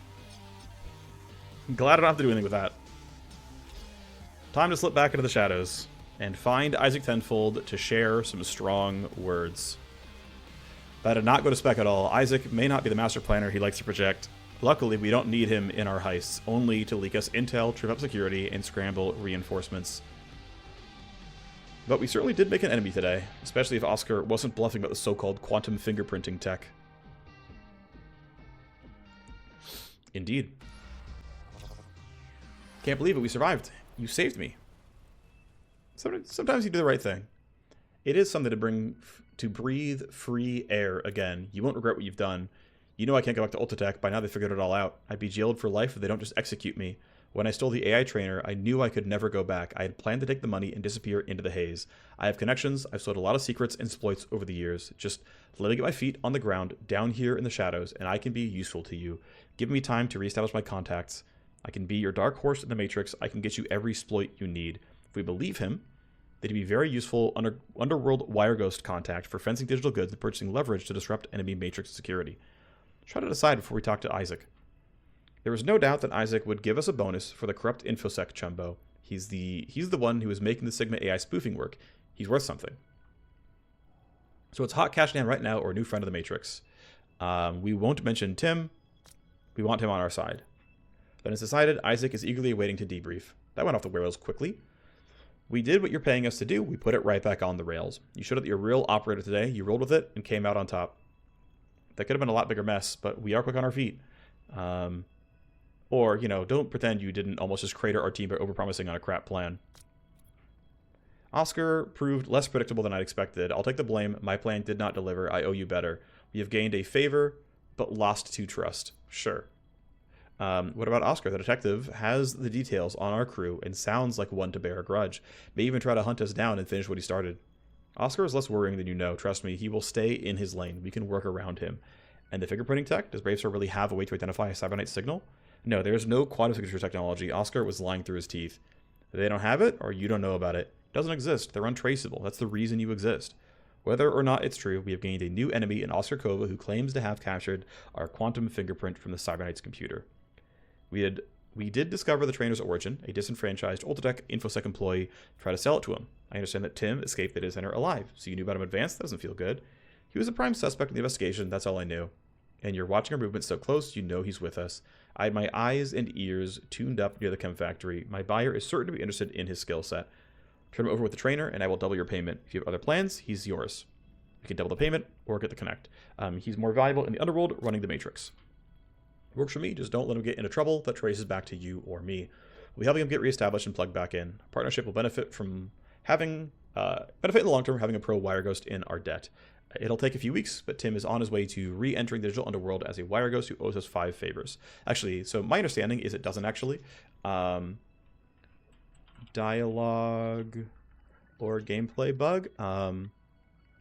Glad I don't have to do anything with that. Time to slip back into the shadows and find Isaac Tenfold to share some strong words. That did not go to spec at all. Isaac may not be the master planner he likes to project. Luckily, we don't need him in our heists, only to leak us intel, trip up security, and scramble reinforcements. But we certainly did make an enemy today, especially if Oscar wasn't bluffing about the so-called quantum fingerprinting tech. Indeed. Can't believe it, we survived. You saved me. Sometimes you do the right thing. It is something to breathe free air again. You won't regret what you've done. You know I can't go back to Ultratech. By now they figured it all out. I'd be jailed for life if they don't just execute me. When I stole the AI trainer, I knew I could never go back. I had planned to take the money and disappear into the haze. I have connections. I've sold a lot of secrets and exploits over the years. Just let me get my feet on the ground down here in the shadows, and I can be useful to you. Give me time to reestablish my contacts. I can be your dark horse in the Matrix. I can get you every exploit you need. If we believe him, that he'd be very useful underworld wire ghost contact for fencing digital goods and purchasing leverage to disrupt enemy Matrix security. Try to decide before we talk to Isaac. There was no doubt that Isaac would give us a bonus for the corrupt InfoSec chumbo. He's the one who is making the Sigma AI spoofing work. He's worth something. So it's hot cash in hand right now or a new friend of the Matrix. We won't mention Tim. We want him on our side. Then it's decided Isaac is eagerly waiting to debrief. That went off the rails quickly. We did what you're paying us to do. We put it right back on the rails. You showed that you're a real operator today. You rolled with it and came out on top. That could have been a lot bigger mess, but we are quick on our feet. Or, you know, don't pretend you didn't almost just crater our team by overpromising on a crap plan. Oscar proved less predictable than I'd expected. I'll take the blame. My plan did not deliver. I owe you better. We have gained a favor, but lost to trust. Sure. What about Oscar? The detective has the details on our crew and sounds like one to bear a grudge. May even try to hunt us down and finish what he started. Oscar is less worrying than you know. Trust me, he will stay in his lane. We can work around him. And the fingerprinting tech? Does Bravestar really have a way to identify a cybernetic signal? No, there's no quantum signature technology. Oscar was lying through his teeth. They don't have it, or you don't know about it. Doesn't exist. They're untraceable. That's the reason you exist. Whether or not it's true, we have gained a new enemy in Oscar Kova who claims to have captured our quantum fingerprint from the Cybernite's computer. We did discover the trainer's origin. A disenfranchised Ultratech InfoSec employee tried to sell it to him. I understand that Tim escaped the data center alive, so you knew about him in advance? That doesn't feel good. He was a prime suspect in the investigation, that's all I knew. And you're watching our movements so close, you know he's with us. I had my eyes and ears tuned up near the chem factory. My buyer is certain to be interested in his skill set. Turn him over with the trainer, and I will double your payment. If you have other plans, he's yours. You can double the payment or get the connect. He's more valuable in the underworld running the Matrix. Works for me, just don't let him get into trouble that traces back to you or me. We'll be helping him get reestablished and plugged back in. Our partnership will benefit from having, benefit in the long term, having a pro wire ghost in our debt. It'll take a few weeks, but Tim is on his way to re-entering the digital underworld as a wire ghost who owes us 5 favors. Actually, so my understanding is it doesn't actually. Dialogue or gameplay bug.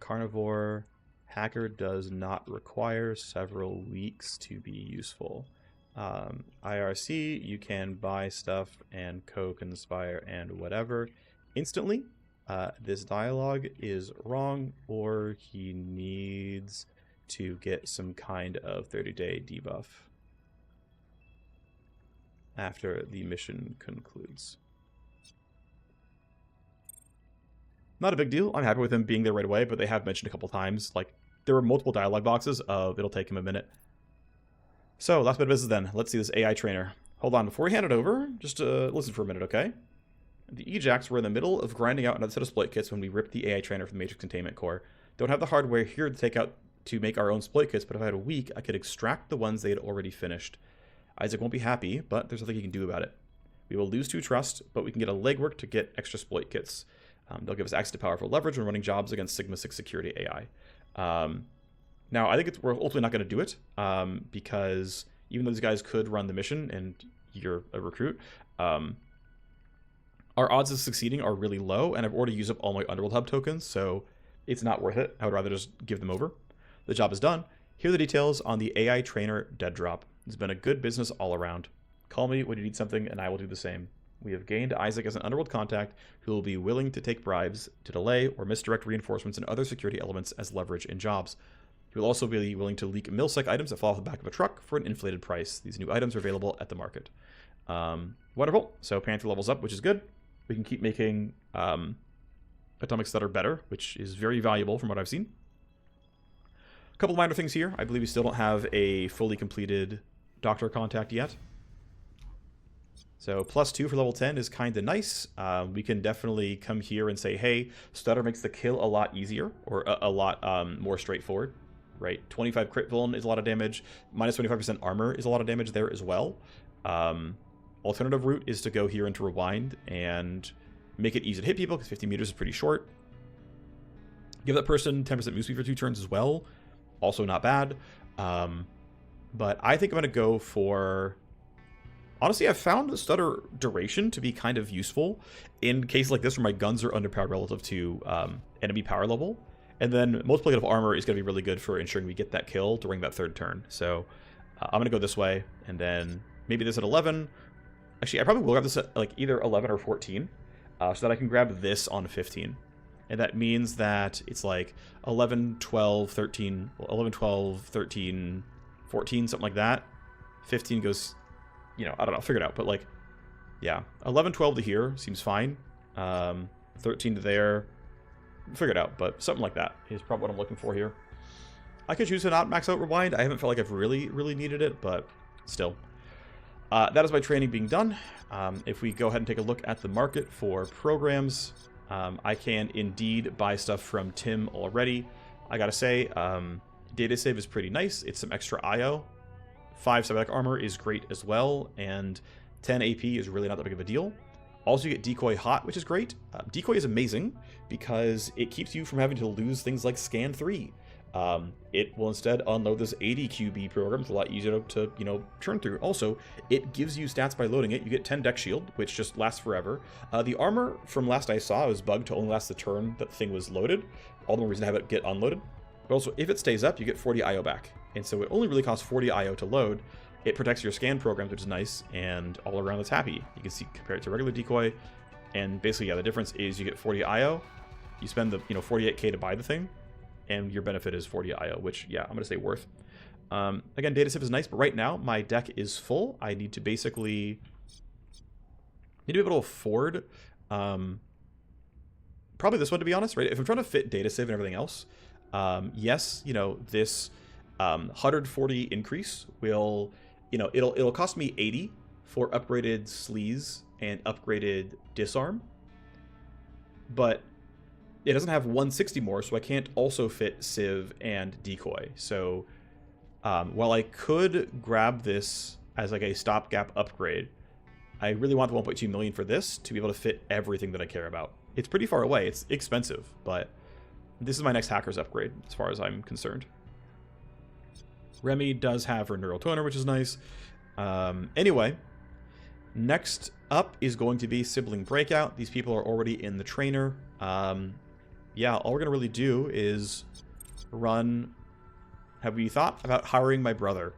Carnivore hacker does not require several weeks to be useful. IRC, you can buy stuff and co-conspire and whatever instantly. This dialogue is wrong, or he needs to get some kind of 30-day debuff after the mission concludes. Not a big deal. I'm happy with him being there right away, but they have mentioned a couple times, like, there were multiple dialogue boxes of it'll take him a minute. So, last bit of business then. Let's see this AI trainer. Hold on, before we hand it over, just listen for a minute, okay? The Ejacs were in the middle of grinding out another set of exploit kits when we ripped the AI trainer from the Matrix Containment Core. Don't have the hardware here to make our own exploit kits, but if I had a week, I could extract the ones they had already finished. Isaac won't be happy, but there's nothing he can do about it. We will lose 2 trust, but we can get a legwork to get extra exploit kits. They'll give us access to powerful leverage when running jobs against Sigma 6 security AI. Now, I think we're ultimately not going to do it, because even though these guys could run the mission and you're a recruit, our odds of succeeding are really low, and I've already used up all my Underworld Hub tokens, so it's not worth it. I would rather just give them over. The job is done. Here are the details on the AI trainer dead drop. It's been a good business all around. Call me when you need something, and I will do the same. We have gained Isaac as an Underworld contact who will be willing to take bribes to delay or misdirect reinforcements and other security elements as leverage in jobs. He will also be willing to leak milsec items that fall off the back of a truck for an inflated price. These new items are available at the market. Wonderful. So Panther levels up, which is good. We can keep making atomics that are better, which is very valuable from what I've seen. A couple minor things here. I believe we still don't have a fully completed Doctor contact yet. So +2 for level 10 is kind of nice. We can definitely come here and say, hey, Stutter makes the kill a lot easier, or a lot more straightforward, right? 25 crit vuln is a lot of damage. Minus 25% armor is a lot of damage there as well. Alternative route is to go here into Rewind and make it easy to hit people, because 50 meters is pretty short. Give that person 10% move speed for 2 turns as well. Also not bad. But I think I'm going to go for... Honestly, I've found the Stutter duration to be kind of useful in cases like this where my guns are underpowered relative to enemy power level. And then multiplicative armor is going to be really good for ensuring we get that kill during that 3rd turn. So I'm going to go this way, and then maybe this at 11. Actually, I probably will grab this at like either 11 or 14, so that I can grab this on 15. And that means that it's like 11, 12, 13, 11, 12, 13, 14, something like that. 15 goes... You know, I don't know, figure it out, but like, yeah, 11, 12 to here seems fine. 13 to there, figure it out, but something like that is probably what I'm looking for here. I could choose to not max out Rewind. I haven't felt like I've really needed it, but still. That is my training being done. If we go ahead and take a look at the market for programs, I can indeed buy stuff from Tim already. I gotta say, data save is pretty nice. It's some extra IO. 5 cyberdeck armor is great as well, and 10 AP is really not that big of a deal. Also, you get Decoy Hot, which is great. Decoy is amazing because it keeps you from having to lose things like Scan 3. It will instead unload this 80 QB program. It's a lot easier to you know, churn through. Also, it gives you stats by loading it. You get 10 deck shield, which just lasts forever. The armor, from last I saw, was bugged to only last the turn that the thing was loaded. All the more reason to have it get unloaded. But also, if it stays up, you get 40 IO back. And so it only really costs 40 IO to load. It protects your scan programs, which is nice, and all around it's happy. You can see, compare it to regular Decoy, And basically, yeah, the difference is you get 40 IO. You spend the 48k to buy the thing, and your benefit is 40 IO, which, yeah, I'm going to say worth. Again, data sip is nice, but right now my deck is full. I need to basically be able to afford probably this one, to be honest, right? If I'm trying to fit data sieve and everything else, yes, this 140 increase will, it'll cost me 80 for upgraded sleaze and upgraded disarm, but it doesn't have 160 more, so I can't also fit Civ and Decoy. So while I could grab this as like a stopgap upgrade, I really want the 1.2 million for this to be able to fit everything that I care about. It's pretty far away. It's expensive, but this is my next hacker's upgrade as far as I'm concerned. Remy does have her neural toner, which is nice. Anyway, next up is going to be sibling breakout. These people are already in the trainer. Yeah, all we're going to really do is run... Have we thought about hiring my brother?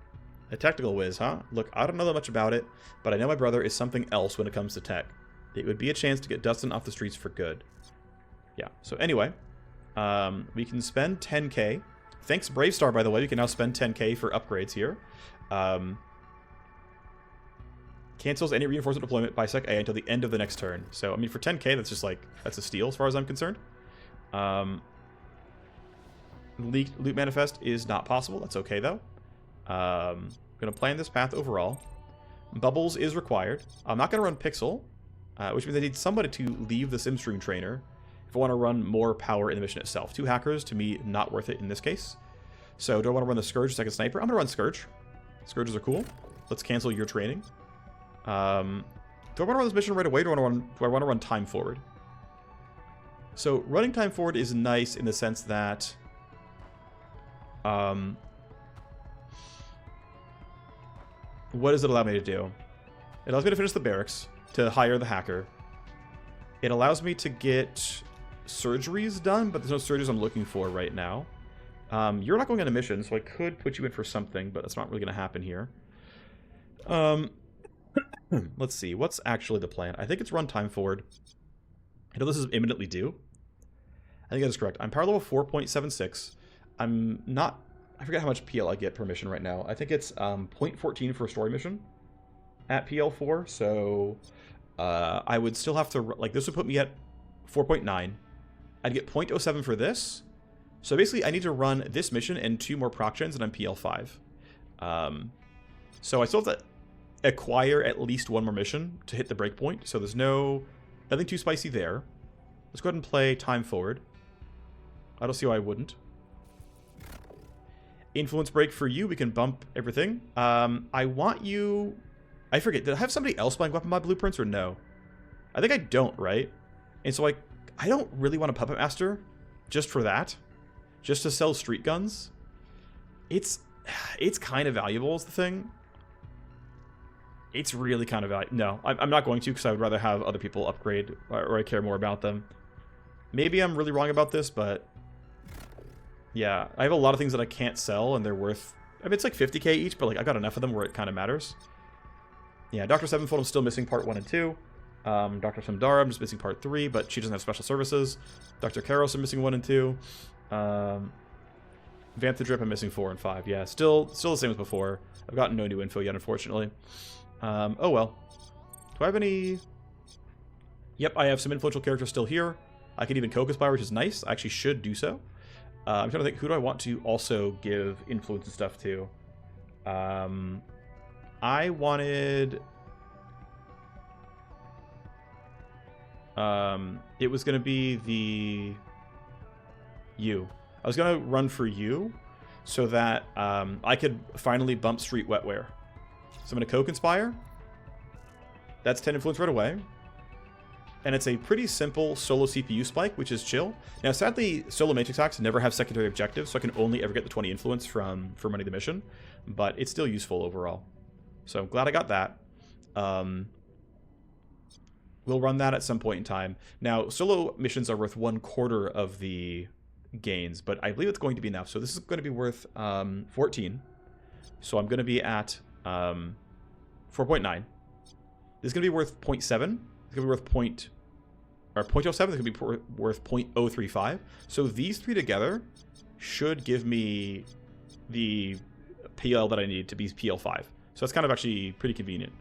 A technical whiz, huh? Look, I don't know that much about it, but I know my brother is something else when it comes to tech. It would be a chance to get Dustin off the streets for good. Yeah, so anyway, we can spend 10k. Thanks, Bravestar, by the way. We can now spend 10k for upgrades here. Cancels any reinforcement deployment by Sec A until the end of the next turn. So, I mean, for 10k, that's just like, that's a steal as far as I'm concerned. Loot manifest is not possible. That's okay, though. I'm going to plan this path overall. Bubbles is required. I'm not going to run Pixel, which means I need somebody to leave the Simstream trainer if I want to run more power in the mission itself. 2 hackers, to me, not worth it in this case. So do I want to run the Scourge, second sniper? I'm going to run Scourge. Scourges are cool. Let's cancel your training. Do I want to run this mission right away, or do I want to run time forward? So running time forward is nice in the sense that what does it allow me to do? It allows me to finish the barracks, to hire the hacker. It allows me to get surgeries done, but there's no surgeries I'm looking for right now. You're not going on a mission, so I could put you in for something, but that's not really going to happen here. Let's see. What's actually the plan? I think it's run time forward. I know this is imminently due. I think that is correct. I'm power level 4.76. I'm not... I forget how much PL I get per mission right now. I think it's 0.14 for a story mission at PL4. So I would still have to... Like, this would put me at 4.9. I'd get 0.07 for this. So basically, I need to run this mission and 2 more proc gens, and I'm PL5. So I still have to acquire at least 1 more mission to hit the breakpoint. So there's nothing too spicy there. Let's go ahead and play time forward. I don't see why I wouldn't. Influence break for you. We can bump everything. I want you... I forget. Did I have somebody else buying weapon mod blueprints or no? I think I don't, right? And so I don't really want a puppet master just for that. Just to sell street guns. It's kind of valuable is the thing. It's really kind of valuable. No, I'm not going to because I would rather have other people upgrade or I care more about them. Maybe I'm really wrong about this, but yeah, I have a lot of things that I can't sell and they're worth... I mean, it's like 50k each, but like I got enough of them where it kind of matters. Yeah, Dr. Sevenfold, I'm still missing part 1 and 2. Dr. Samdara, I'm just missing part 3, but she doesn't have special services. Dr. Karos, I'm missing 1 and 2. Vanthadrip, I'm missing 4 and 5. Yeah, still the same as before. I've gotten no new info yet, unfortunately. Oh well. Do I have any... Yep, I have some influential characters still here. I can even co-conspire, which is nice. I actually should do so. I'm trying to think, who do I want to also give influence and stuff to? I wanted... it was going to be the... You. I was going to run for you so that I could finally bump Street Wetware. So I'm going to co-conspire. That's 10 influence right away. And it's a pretty simple solo CPU spike, which is chill. Now, sadly, solo Matrix hacks never have secondary objectives, so I can only ever get the 20 influence from running the mission. But it's still useful overall. So I'm glad I got that. We'll run that at some point in time. Now, solo missions are worth 1/4 of the gains, but I believe it's going to be enough. So this is going to be worth 14. So I'm going to be at 4.9. This is going to be worth 0.7. It's going to be worth or 0.07, this could be worth 0.035. So these three together should give me the PL that I need to be PL5. So that's kind of actually pretty convenient.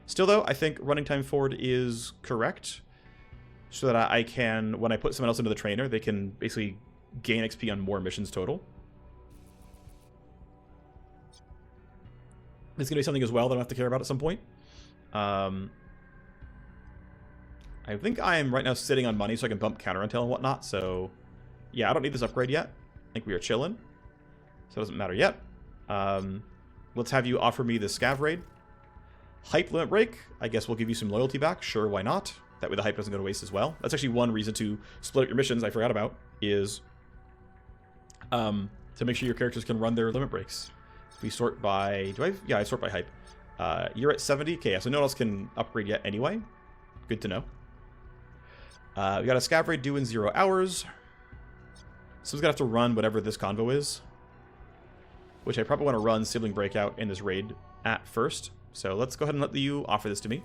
Still though, I think running time forward is correct, so that I can, when I put someone else into the trainer, they can basically gain XP on more missions total. It's going to be something as well that I have to care about at some point. I think I'm right now sitting on money so I can bump counter intel and whatnot. So yeah, I don't need this upgrade yet. I think we are chilling. So it doesn't matter yet. Let's have you offer me the scav raid. Hype limit break. I guess we'll give you some loyalty back. Sure, why not? That way the hype doesn't go to waste as well. That's actually one reason to split up your missions I forgot about, is to make sure your characters can run their limit breaks. If we sort by... Yeah, I sort by hype. You're at 70. Okay, yeah, so no one else can upgrade yet anyway. Good to know. We got a scav raid due in 0 hours. Someone's gonna have to run whatever this convo is, which I probably want to run Sibling Breakout in this raid at first. So let's go ahead and let you offer this to me.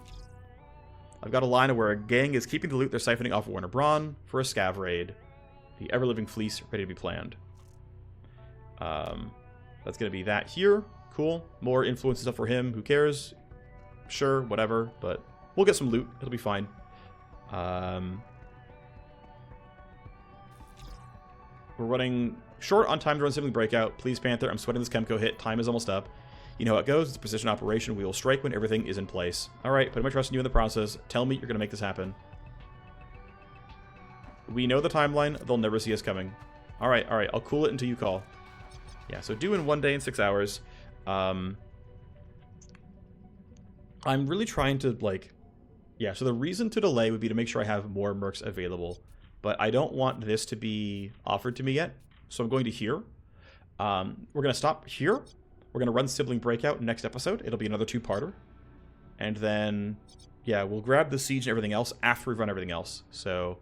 I've got a line of where a gang is keeping the loot they're siphoning off Warner Braun for a scav raid. The ever-living fleece ready to be planned. That's going to be that here. Cool. More influence stuff for him. Who cares? Sure, whatever. But we'll get some loot. It'll be fine. We're running short on time to run Sibling Breakout. Please, Panther. I'm sweating this Chemco hit. Time is almost up. You know how it goes. It's a precision operation. We will strike when everything is in place. All right, putting my trust in you in the process. Tell me you're going to make this happen. We know the timeline. They'll never see us coming. All right. I'll cool it until you call. Yeah, so due in 1 day and 6 hours. I'm really trying to, like... Yeah, so the reason to delay would be to make sure I have more mercs available. But I don't want this to be offered to me yet. So I'm going to here. We're going to stop here. We're going to run Sibling Breakout next episode. It'll be another 2-parter. And then, yeah, we'll grab the siege and everything else after we've run everything else. So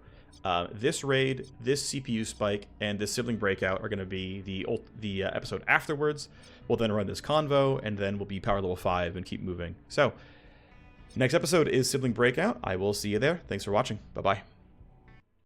this raid, this CPU spike, and this Sibling Breakout are going to be the episode afterwards. We'll then run this convo, and then we'll be power level 5 and keep moving. So next episode is Sibling Breakout. I will see you there. Thanks for watching. Bye-bye.